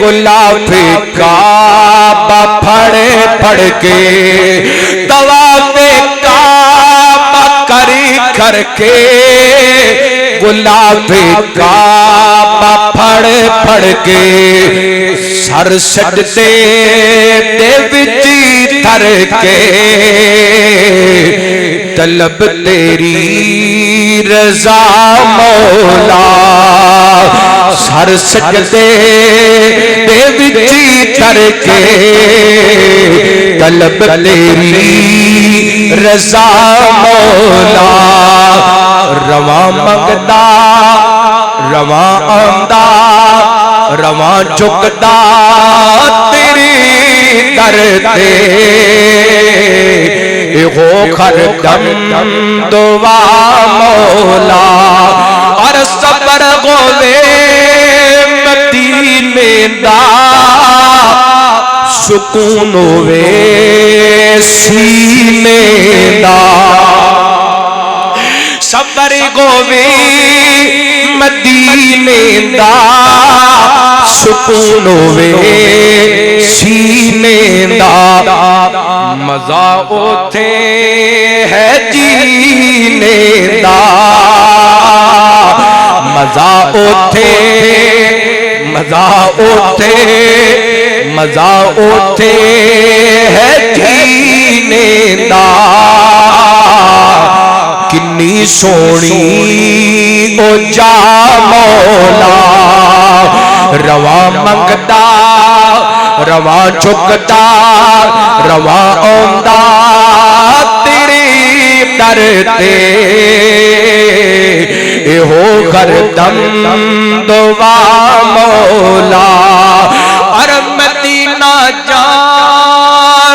غلاف کعبہ پھڑ کے طواف کعبہ کر کے غلاف کعبہ پھڑ کے سر سجدے دے وچ تھر کے طلب تیری رضا مولا سر سجدے دے وچ تھر کے طلب تیری رضا مولا رواں منگدا رواں آمدہ رواں چکدا تیری در تے اے ہو خردم دعا مولا اور صبر ہوے مدینے دا سکون ہوے سینے دا صبر ہوے مدینے دا سکون ہوے سینے دا مزہ اوتھے ہے جینے دا مزہ اوتھے ہے جینے دا کنی سونی او جا مولا رواں منگدا رواں چکدا رواں آمدا تیری در تے اے ہو خردم دعا مولا اور مدینہ جان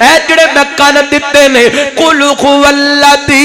ਐ ਜਿਹੜੇ ਮੈਂ ਕੰਨ ਦਿੱਤੇ ਨੇ ਕੁਲ ਹੁਵੱਲਜ਼ੀ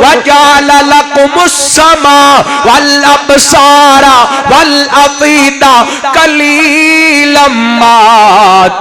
ਵਜਅਲ ਲਕੁਮੁਸ ਸਮਾ ਵਲ ਅਬਸਾਰਾ ਵਲ ਅਫੀਦਾ ਕਲੀਲਮ ਮਾ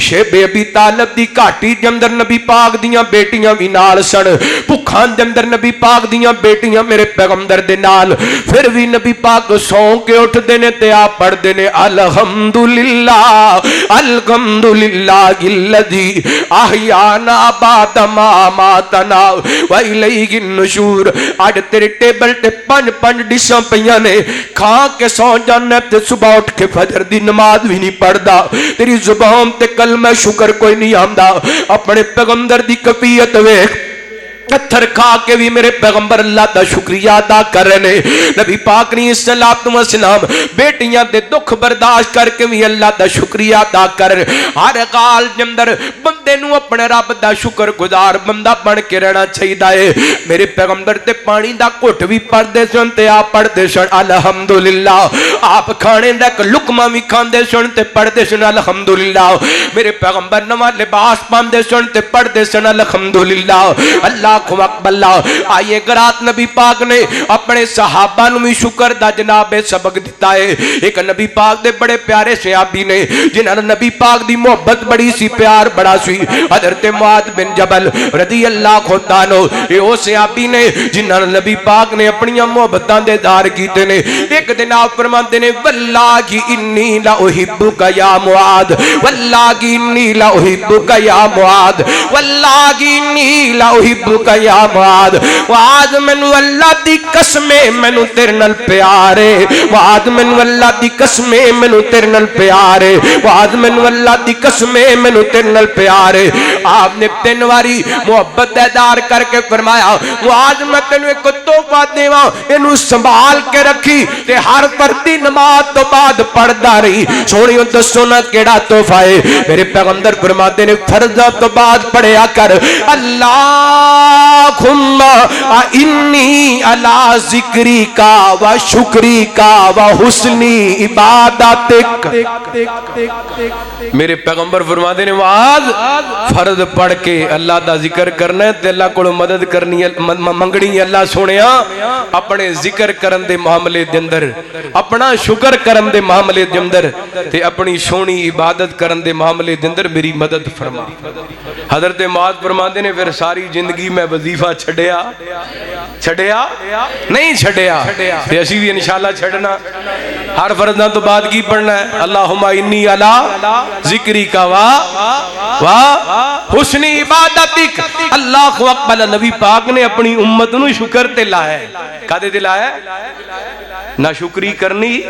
شیب ابی طالب دی گھاٹی دے اندر نبی پاک دیاں بیٹیاں بھی نال سن بھکھان دے اندر نبی پاک دیاں بیٹیاں میرے پیغمبر دے نال پھر بھی نبی پاک سو کے اٹھ دینے تے آپ پڑھ دینے الحمدللہ الحمدللہ الذی احیانا بعد ما اماتنا وإلیہ النشور اج تیرے ٹیبل تے پنج ڈشاں پیاں نے کھا کے سو جانا تے صبح اٹھ کے فجر دی نماز بھی نہیں پڑھدا تیری زبان تے کلمہ شکر کوئی نہیں آندا اپنے پیغمبر دی کفیت ویکھ پتھر کھا کے بھی میرے پیغمبر اللہ دا شکریہ ادا کر رہے ہیں نبی پاک نے الصلوۃ والسلام بیٹیاں دے دکھ برداشت کر کے بھی اللہ دا شکریہ ادا کر رہے ہر حال دے اندر بندے نو اپنے رب دا شکر گزار بندہ بن کے رہنا چاہیے میرے پیغمبر تے پانی دا گھٹ بھی پڑھدے سن تے آپ پڑھدے سن الحمدللہ آپ کھانے دا ایک لقمہ بھی کھاندے سن تے پڑھدے سن الحمدللہ میرے پیغمبر نواں لباس پاندے سن تے پڑھدے سن الحمدللہ اللہ کو اکبر اللہ آئیے گرات نبی پاک نے اپنے صحابہ نو بھی شکر دا جناب سبق دیتا ہے ایک نبی پاک دے بڑے پیارے صحابی نے جنہاں نبی پاک دی محبت بڑی سی پیار بڑا سی حضرت معاذ بن جبل رضی اللہ عنہ اے او صحابی نے جنہاں نبی پاک نے اپنی محبتاں دے دار کیتے نے ایک دن آپ فرماتے نے واللہ انی لا احبک یا معاذ واللہ انی لا احبک یا معاذ واللہ انی لا احبک یا معاذ معاذ مینوں اللہ دی قسم مینوں تیرے نال پیار ہے معاذ مینوں اللہ دی قسم مینوں تیرے نال پیار ہے معاذ مینوں اللہ دی قسم مینوں تیرے نال پیار ہے آپ نے 3 واری محبت اظہار کر کے فرمایا معاذ میں تینوں ایک تحفہ دیواں اینوں سنبھال کے رکھی تے ہر فردی نماز تو بعد پڑھدا رہی سونیو دسو نا کیڑا تحفہ ہے میرے پیغمبر فرماتے نے فرضاں تو بعد پڑھیا کر اللہم انی علی ذکری کا و شکری کا و حسنی عبادتک میرے پیغمبر فرماتے نے معاذ فرض پڑھ کے اللہ دا ذکر کرنا ہے تے اللہ کو مدد کرنی ہے منگنی ہے اللہ سونیا اپنے ذکر کرن دے معاملے دے اندر اپنا شکر کرن دے معاملے دے اندر تے اپنی سونی عبادت کرن دے معاملے دے اندر میری مدد فرما حضرت معاذ فرماتے نے پھر ساری زندگی میں وظیفہ چھڑیا نہیں چھڑیا تے اسی بھی انشاءاللہ چھڑنا ہر فرضاں تو بعد کی پڑھنا ہے اللہم انی علی ذکری کا و حسن عبادتک اللہ اکبر نبی پاک نے اپنی امت نو شکر تے لایا ہے کدے تے لایا ہے نہ شکری کرنی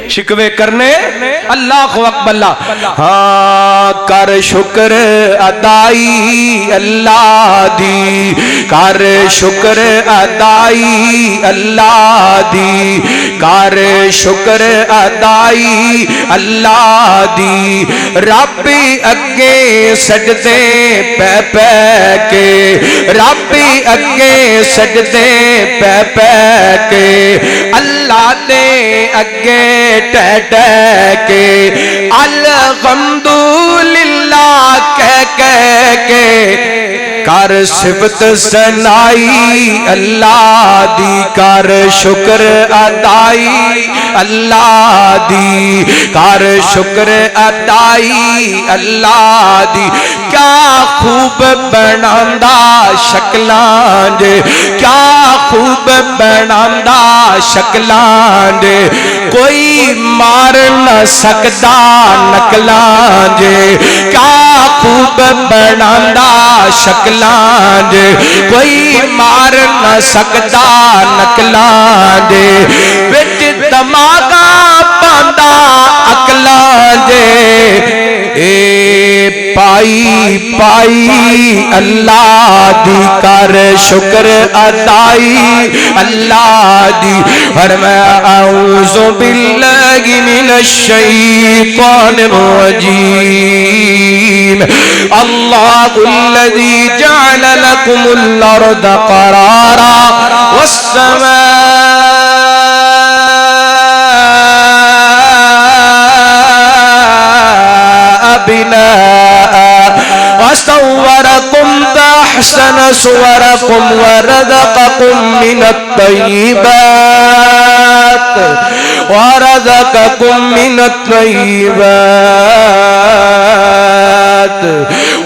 شکوے کرنے اللہ اکبر اللہ ہاں کر شکر ادائی اللہ دی کر شکر ادائی اللہ دی کر شکر ادائی اللہ دی رب اگے سجدے پہ پہ کے رب اگے سجدے پہ پہ کے اللہ دے اگے ٹہ ٹہ کے الحمدللہ کہہ کے کر صفت سنائی اللہ دی کر شکر ادائی اللہ دی کر شکر ادائی اللہ دی کیا خوب بناندا شکلاں دے کیا خوب بناندا شکلاں دے کوئی مار نہ سکدا نقلاں دے کیا خوب بناندا شکلاں دے کوئی مار نہ سکدا نقلاں دے وچ دماغا پاندا عقلاں دے اے پائی پائی اللہ دی کر شکر ادائی اللہ دی فرمایا اعوذ باللہ من الشیطان الرجیم اللہ الذی جعل لکم الارض قرارا والسماء بناء وصوركم فأحسن صوركم ورزقكم من الطيبات ورزقكم من الطيبات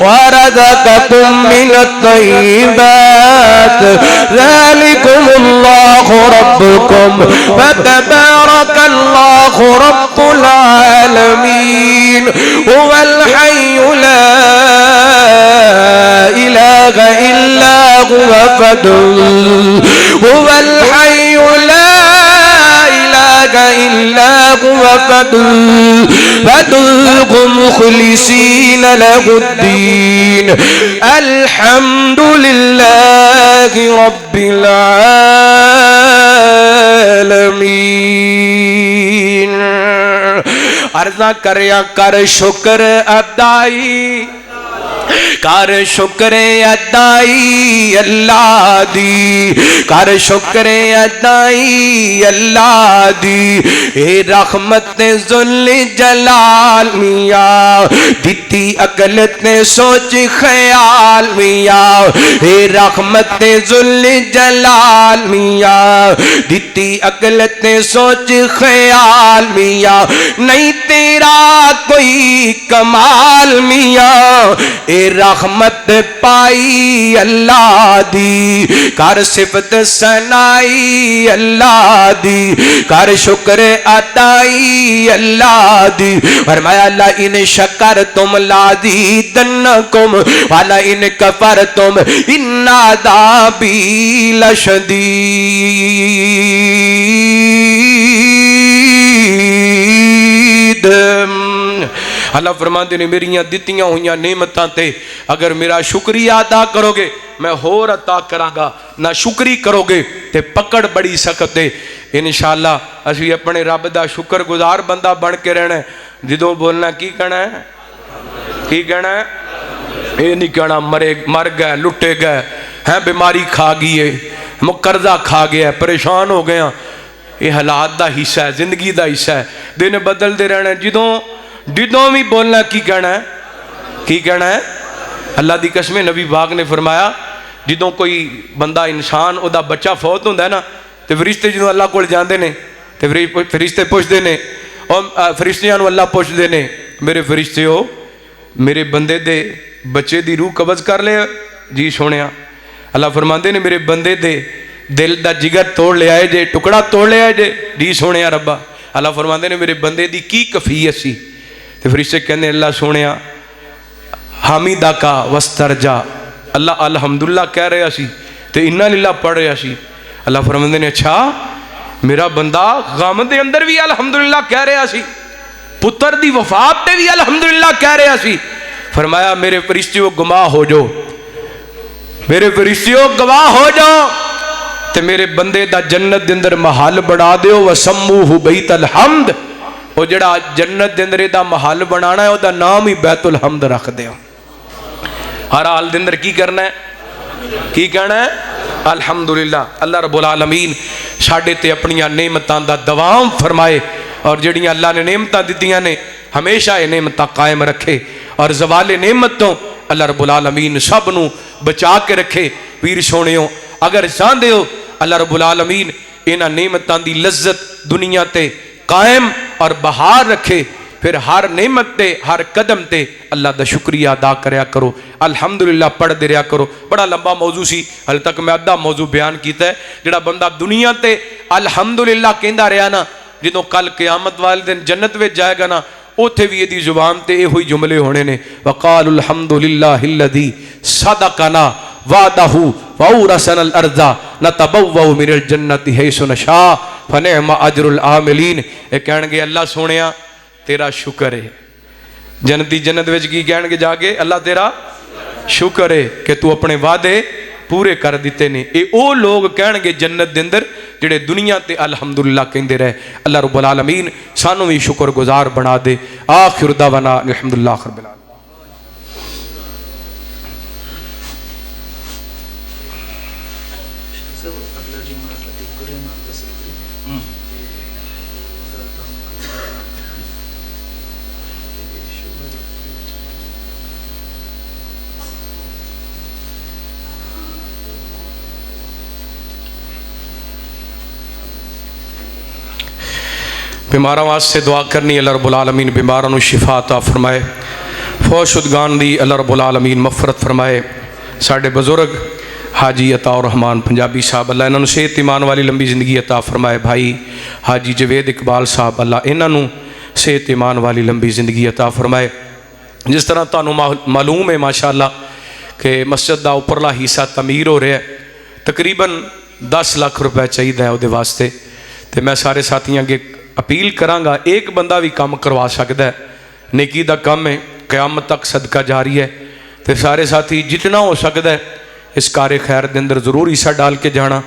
ورزقكم من الطيبات ذلكم الله ربكم فتبارك الله رب العالمين هو الحي لا إله إلا هو هو الحي لا إله إلا هو فادعوه مخلصين له الدين الحمد لله رب العالمين. عرضہ کریا کر شکر ادائی کر شکر ادائی اللہ دی کر شکر ادائی اللہ دی اے رحمت ذل جلال میاں دیتی عقل نے سوچ خیال میاں اے رحمت ذل جلال میاں دیتی عقل نے سوچ خیال میاں نہیں تیرا کوئی کمال میاں اے رحمت پائی اللہ دی کر صفت ثنائی اللہ دی کر شکر ادائی اللہ دی. فرمایا اللہ ان شکر تم لازیدنکم والا ان کفر تم ان عذابی لشدید. اللہ فرماندے نے میریاں دتیاں ہوئیاں نعمتاں تے اگر میرا شکریہ ادا کرو گے میں ہور عطا کراں گا نہ شکری کرو گے تے پکڑ بڑی سخت ہے. انشاءاللہ اسی اپنے رب دا شکر گزار بندہ بن کے رہنا ہے. جدوں بولنا کی کہنا ہے کی کہنا ہے یہ نہیں کہنا مر گئے لٹے گئے ہیں بیماری کھا گئی ہے قرضہ کھا گیا ہے پریشان ہو گیا. یہ حالات دا حصہ ہے زندگی دا حصہ ہے دن بدل دے رہنا ہے. جدوں بھی بولنا کی کہنا ہے کی کہنا ہے. اللہ دی قسم نبی پاک نے فرمایا جدوں کوئی بندہ انسان او دا بچہ فوت ہوندا ہے نا تے فرشتے جدوں اللہ کول جاندے نے تے فرشتے پوچھدے نے او فرشتیاں نو اللہ پوچھدے نے میرے فرشتیو میرے بندے دے بچے دی روح قبض کر لے جی سونیا. اللہ فرماندے نے میرے بندے دے دل دا جگر توڑ لے آئے جے ٹکڑا توڑ لے آئے جے جی سونیا ربا. اللہ فرماندے نے میرے بندے دی کی کفیت سی تے فرشتے کہنے اللہ سونیا حامدہ کا وسترجا اللہ الحمدللہ کہہ رہا سی تے انا للہ پڑھ رہا سی. اللہ فرماندے نے اچھا میرا بندہ غم دے اندر بھی الحمدللہ کہہ رہا سی پتر دی وفات تے بھی الحمدللہ کہہ رہا سی. فرمایا میرے فرشتیوں گواہ ہو جو میرے فرشتیوں گواہ ہو جاؤ تے میرے بندے دا جنت دے اندر محل بنا دیو وسموہ بیت الحمد وہ جڑا جنت دے اندر دا محل بنانا ہے وہ دا نام ہی بیت الحمد رکھ دیو. ہر حال دے اندر کی کرنا ہے کی کہنا ہے الحمدللہ. اللہ رب العالمین ساڈے تے اپنی نعمتاں دا دوام فرمائے اور جڑیاں اللہ نے نعمتاں دتیاں نے ہمیشہ یہ نعمتاں قائم رکھے اور زوال نعمت تو اللہ رب العالمین سب نو بچا کے رکھے. ویر سونیو اگر چاہندے ہو اللہ رب العالمین انہاں نعمتاں دی لذت دنیا تے قائم اور بہار رکھے پھر ہر نعمت تے ہر قدم تے اللہ دا شکریہ ادا کریا کرو الحمدللہ پڑھ دے رہا کرو. بڑا لمبا موضوع سی حال تک میں ادھا موضوع بیان کیتا ہے. جڑا بندہ دنیا تے الحمدللہ کہندا رہا نا جدوں کل قیامت والے دن جنت وچ جائے گا نا اوتھے بھی دی زبان تے یہ ہوئی جملے ہونے نے وقال الحمدللہ الذی صدقنا وعدہ وَأَوْرَثَنَا الْأَرْضَ نَتَبَوَّأُ مِنَ الْجَنَّةِ حَيْثُ نَشَاءُ فَنِعْمَ أَجْرُ الْعَامِلِينَ. یہ کہن گے اللہ سونیا تیرا شکر ہے. جنتی جنت وچ کی کہن گے جا کے اللہ تیرا شکر ہے کہ تو اپنے وعدے پورے کر دیتے نے. اے او لوگ کہن گے جنت دے اندر جڑے دنیا تے الحمدللہ کہندے رہے. اللہ رب العالمین سانو بھی شکر گزار بنا دے. آخر دعوانا الحمدللہ رب العالمین. بیماراں واسطے دعا کرنی، اللہ رب العالمین بیماراں نو شفا عطا فرمائے، فوت شدگان دی اللہ رب العالمین مغفرت فرمائے۔ ساڈے بزرگ حاجی عطا الرحمان پنجابی صاحب اللہ انہوں صحت ایمان والی لمبی زندگی عطا فرمائے۔ بھائی حاجی جوید اقبال صاحب اللہ انہوں صحت ایمان والی لمبی زندگی عطا فرمائے۔ جس طرح تانوں معلوم ہے ماشاءاللہ کہ مسجد دا اوپرلا حصہ تعمیر ہو رہا ہے، تقریباً 10 لاکھ روپے چاہیے وہ واسطے، تو میں سارے ساتھیاں کے اپیل کرانگا ایک بندہ بھی کام کروا سکتا ہے، نیکی دا کام ہے، قیامت تک صدقہ جاری ہے، تو سارے ساتھی جتنا ہو سکتا ہے اس کار خیر دے اندر ضرور حصہ ڈال کے جانا۔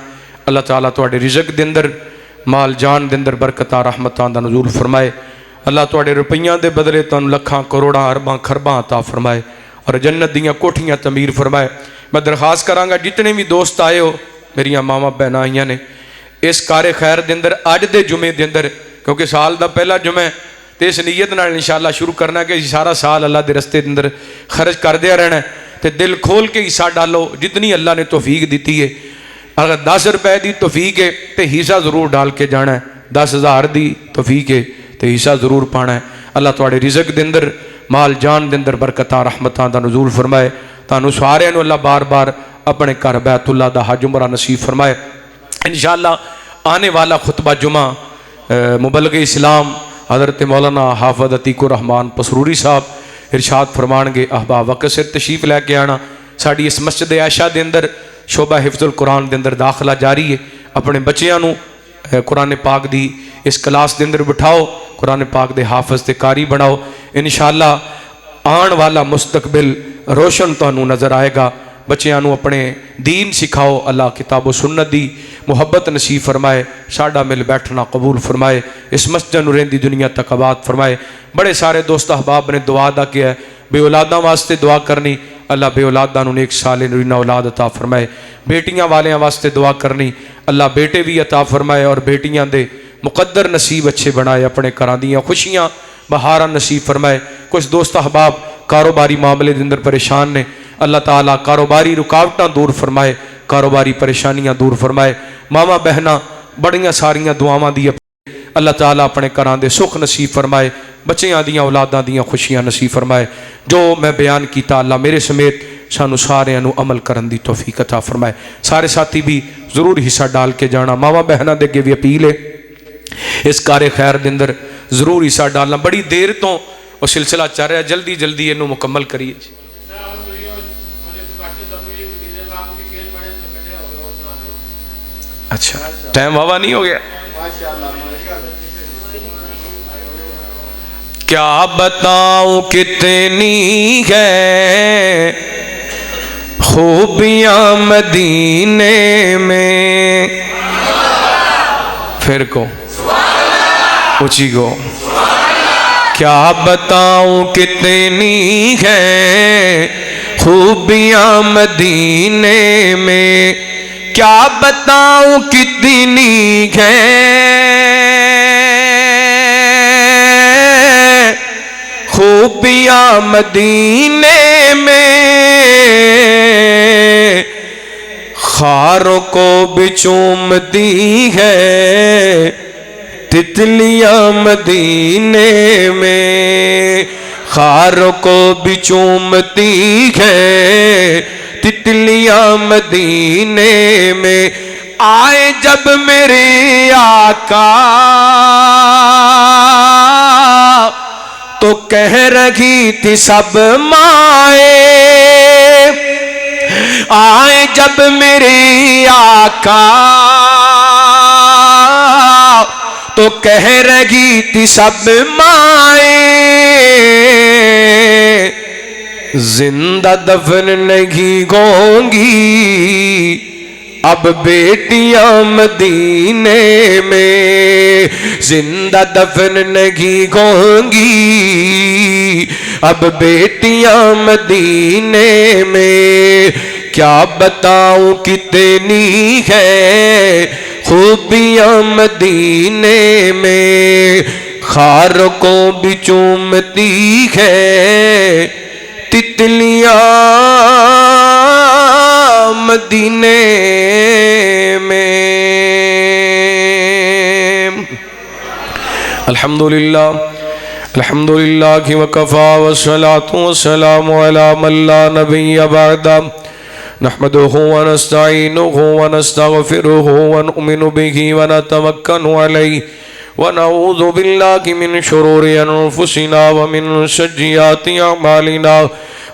اللہ تعالیٰ تواڈے رزق دے اندر مال جان دے اندر برکتاں رحمتاں دا نزول فرمائے۔ اللہ تواڈے روپیاں دے بدلے تانوں لکھاں کروڑاں ارباں خرباں عطا فرمائے اور جنت دیاں کوٹھیاں تعمیر فرمائے۔ میں درخواست کرانگا جتنے بھی دوست آئے ہو، میریاں ماما بہن آئیاں نے، اس کار خیر دے اندر اج دے جمعے دے اندر، کیونکہ سال دا پہلا جمعہ تے اس نیت نال انشاءاللہ شروع کرنا ہے کہ سارا سال اللہ دے رستے دے اندر خرچ کر دیا رہنا ہے، تے دل کھول کے حصہ ڈالو جتنی اللہ نے توفیق دیتی ہے۔ اگر 10 روپے دی توفیق ہے تے حصہ ضرور ڈال کے جانا ہے، 10,000 دی توفیق ہے تے حصہ ضرور پانا ہے۔ اللہ تواڈے رزق دے اندر مال جان دے اندر برکتاں رحمتاں دا نزول فرمائے۔ تانوں سارے نو اللہ بار بار اپنے گھر بیت اللہ دا حج عمرہ نصیب فرمائے۔ انشاءاللہ آنے والا خطبہ جمعہ مبلغ اسلام حضرت مولانا حافظ عتیق الرحمان پسروری صاحب ارشاد فرمان گے احباب وقت سے تشریف لے کے آنا۔ ساڑی اس مسجد عائشہ دے اندر شعبہ حفظ القرآن دے اندر داخلہ جاری ہے، اپنے بچیاں نو قرآن پاک دی اس کلاس دے اندر بٹھاؤ، قرآن پاک دے حافظ تے قاری بناؤ۔ انشاءاللہ آن والا مستقبل روشن تانوں نظر آئے گا۔ بچیاں نو اپنے دین سکھاؤ، اللہ کتاب و سنت دی محبت نصیب فرمائے، ساڈا مل بیٹھنا قبول فرمائے، اس مسجد نو رہندی دنیا تک آباد فرمائے۔ بڑے سارے دوست احباب نے دعا دا کیا ہے، بے اولاداں واسطے دعا کرنی، اللہ بے اولاداں نو نیک صالح نرینہ اولاد عطا فرمائے۔ بیٹیاں والیاں واسطے دعا کرنی، اللہ بیٹے بھی عطا فرمائے اور بیٹیاں دے مقدر نصیب اچھے بنائے، اپنے گھراں دیاں خوشیاں بہاراں نصیب فرمائے۔ کچھ دوست احباب کاروباری معاملے دے اندر پریشان نے، اللہ تعالیٰ کاروباری رکاوٹاں دور فرمائے، کاروباری پریشانیاں دور فرمائے۔ ماما بہناں بڑیاں ساریاں دعاواں دی اللہ تعالیٰ اپنے گھراں دے سکھ نصیب فرمائے، بچیاں دیاں اولاداں دیاں خوشیاں نصیب فرمائے۔ جو میں بیان کیتا اللہ میرے سمیت سانو سارے نو عمل کرن دی توفیق عطا فرمائے۔ سارے ساتھی بھی ضرور حصہ ڈال کے جانا۔ ماما بہناں دے اگے بھی اپیل ہے اس کار خیر دے اندر ضرور حصہ ڈالنا۔ بڑی دیر تو وہ سلسلہ چل رہا ہے، جلدی جلدی انہوں مکمل کریے۔ اچھا ٹائم واوا نہیں ہو گیا؟ کیا بتاؤں کتنی ہے خوبیاں مدینے میں، پھر کو اونچی گو، کیا بتاؤں کتنی ہے خوبیاں مدینے میں، کیا بتاؤں کتنی ہے خوبیاں مدینے میں، خاروں کو بھی چومتی ہے تتلیاں مدینے میں، خاروں کو بھی چومتی ہے تتلیاں مدینے میں۔ آئے جب میرے آقا تو کہہ رہی تھی سب مائیں، آئے جب میرے آقا تو کہہ رہی تھی سب مائیں، زندہ دفن نہیں ہوں گی اب بیٹیاں مدینے میں، زندہ دفن نہیں ہوں گی اب بیٹیاں مدینے میں، کیا بتاؤں کتنی ہے خوبیاں مدینے میں، خاروں کو بھی چومتی ہے تتلیاں مدینے میں۔ الحمدللہ وکفا والصلاة والسلام علی من لا نبی بعدہ نحمده ونستعینه ونستغفره ونؤمن به ونتوکل علیہ ونعوذ باللہ من شرور انفسنا ومن سیئات اعمالنا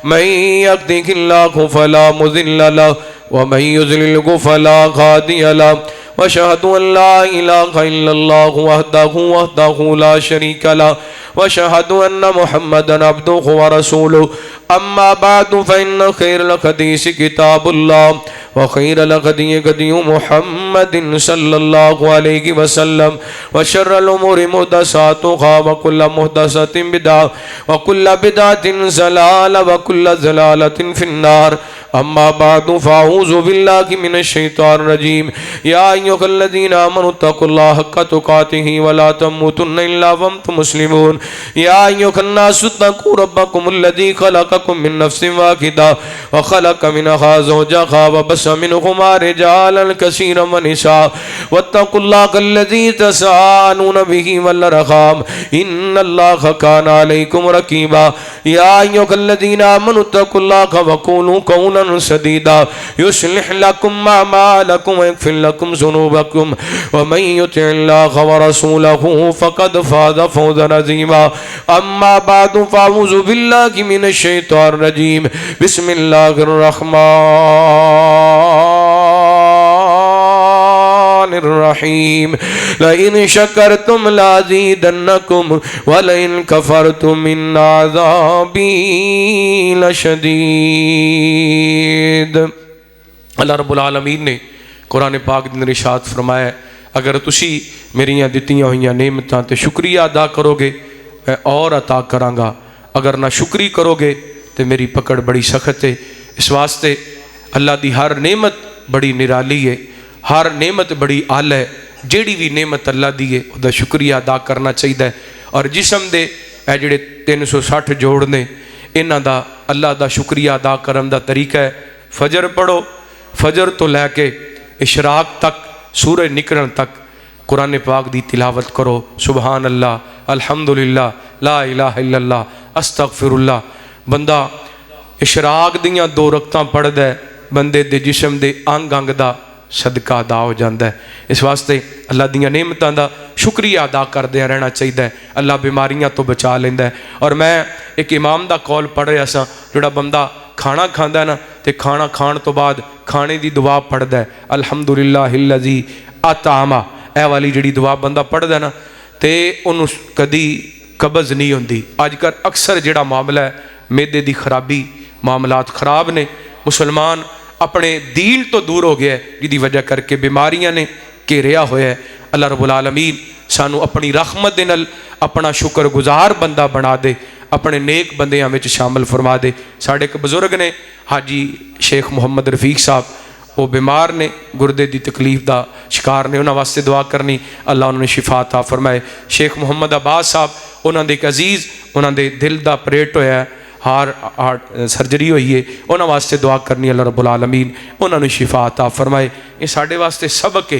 من یهده اللہ فلا مضل له ومن یضلل فلا هادی له واشهد ان لا اله الا الله وحده لا شريك له واشهد ان محمدا عبده ورسوله اما بعد فان خير الحديث كتاب الله وخير الهدي هدي محمد صلى الله عليه وسلم وشر الامور محدثاتها وكل محدثة بدعة وكل بدعة ضلالة وكل ضلالة في النار اما بعد فاعوذ بالله من الشيطان الرجيم يا ايها الذين امنوا اتقوا الله حق تقاته ولا تموتن الا وانتم مسلمون يا ايها الناس اتقوا ربكم الذي خلقكم من نفس واحدة وخلق منها زوجها وبث منهما رجالا كثيرا ونساء واتقوا الله الذي تساءلون به والارحام ان الله كان عليكم رقيبا يا ايها الذين امنوا اتقوا الله وقولوا قولا سديدا يصلح لكم اعمالكم ويغفر لكم ذنوبكم ومن يطع الله ورسوله فقد فاز فوزا عظيما اما بعد فاعوذ بالله من الشيطان الرجيم بسم الله الرحمن الرحيم لئن شكرتم لازيدنكم ولئن كفرتم من عذابي لشديد اللہ رب العالمین نے قرآن پاک دن ارشاد فرمایا اگر تسی میریاں دتیاں ہوئیاں نعمتاں تے شکریہ ادا کرو گے میں اور عطا کراں گا اگر نہ شکری کرو گے تے میری پکڑ بڑی سخت ہے اس واسطے اللہ دی ہر نعمت بڑی نرالی ہے ہر نعمت بڑی اعلی ہے جیڑی بھی نعمت اللہ دی ہے وہ دا شکریہ ادا کرنا چاہیے اور جسم دے اے جڑے 360 جوڑ نے انہاں دا اللہ دا شکریہ ادا کرن دا طریقہ ہے فجر پڑھو فجر تو لے کے اشراق تک سورج نکلن تک قرآن پاک دی تلاوت کرو سبحان اللہ الحمدللہ لا الہ الا اللہ استغفر اللہ بندہ اشراق دیاں 2 رکعتاں پڑھ دے بندے دے جسم دے انگ انگ دا صدقہ ادا ہو جاندہ ہے اس واسطے اللہ دیاں نعمتاں دا شکریہ ادا کردے رہنا چاہیے اللہ بیماریاں تو بچا لیندہ ہے اور میں ایک امام دا قول پڑھ رہا سا جڑا بندہ کھانا کھاندا ہے نا تے کھانا کھان تو بعد کھانے دی دعا پڑھدا ہے الحمدللہ الذی اطعما اے والی جڑی دعا بندہ پڑھدا ہے نا تے انہوں کدی قبض نہیں ہوندی آج کل اکثر جڑا معاملہ ہے میدے دی خرابی معاملات خراب نے مسلمان اپنے دین تو دور ہو گیا ہے جدی وجہ کر کے بیماریاں نے گھیریا ہویا ہے اللہ رب العالمین سانو اپنی رحمت دے نال اپنا شکر گزار بندہ بنا دے اپنے نیک بندیاں میں شامل فرما دے ساڑھے ایک بزرگ نے حاجی شیخ محمد رفیق صاحب وہ بیمار نے گردے دی تکلیف دا شکار نے انہاں واسطے دعا کرنی اللہ انہوں نے شفا عطا فرمائے شیخ محمد عباس صاحب انہاں دے ایک عزیز انہاں دے دل دا پریٹ ہویا ہے ہارٹ سرجری ہوئی ہے انہاں واسطے دعا کرنی اللہ رب العالمین انہوں نے شفا عطا فرمائے یہ ساڑھے واسطے سبق ہے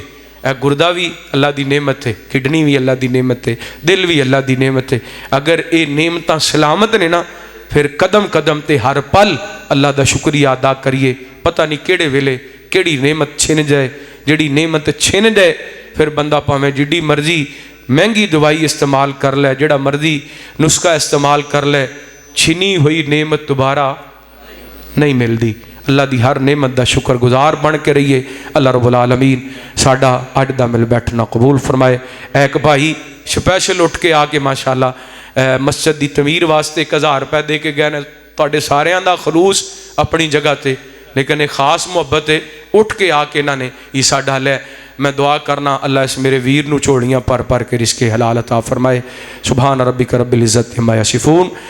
گردہ بھی اللہ دی نعمت ہے کڈنی بھی اللہ دی نعمت ہے دل بھی اللہ دی نعمت ہے اگر یہ نعمتاں سلامت نے نا پھر قدم قدم تے ہر پل اللہ دا شکریہ ادا کریے پتہ نہیں کیڑے ویلے کیڑی نعمت چھن جائے جڑی نعمت چھن جائے پھر بندہ پاویں جڑی مرضی مہنگی دوائی استعمال کر لے جڑا مرضی نسخہ استعمال کر لے چھنی ہوئی نعمت دوبارہ نہیں ملدی اللہ دی ہر نعمت دا شکر گزار بن کے رہیے اللہ رب العالمین ساڈا اج دا مل بیٹھنا قبول فرمائے ایک بھائی سپیشل اٹھ کے آ کے ماشاءاللہ مسجد دی تعمیر واسطے 1000 روپے دے کے گئے نے تواڈے ساریاں دا خلوص اپنی جگہ تے لیکن ایک خاص محبت ہے اٹھ کے آ کے انہاں نے یہ ساڈا لے میں دعا کرنا اللہ اس میرے ویر نو چوڑیاں پر کے رزق حلال عطا فرمائے سبحان ربک رب العزت عما یصفون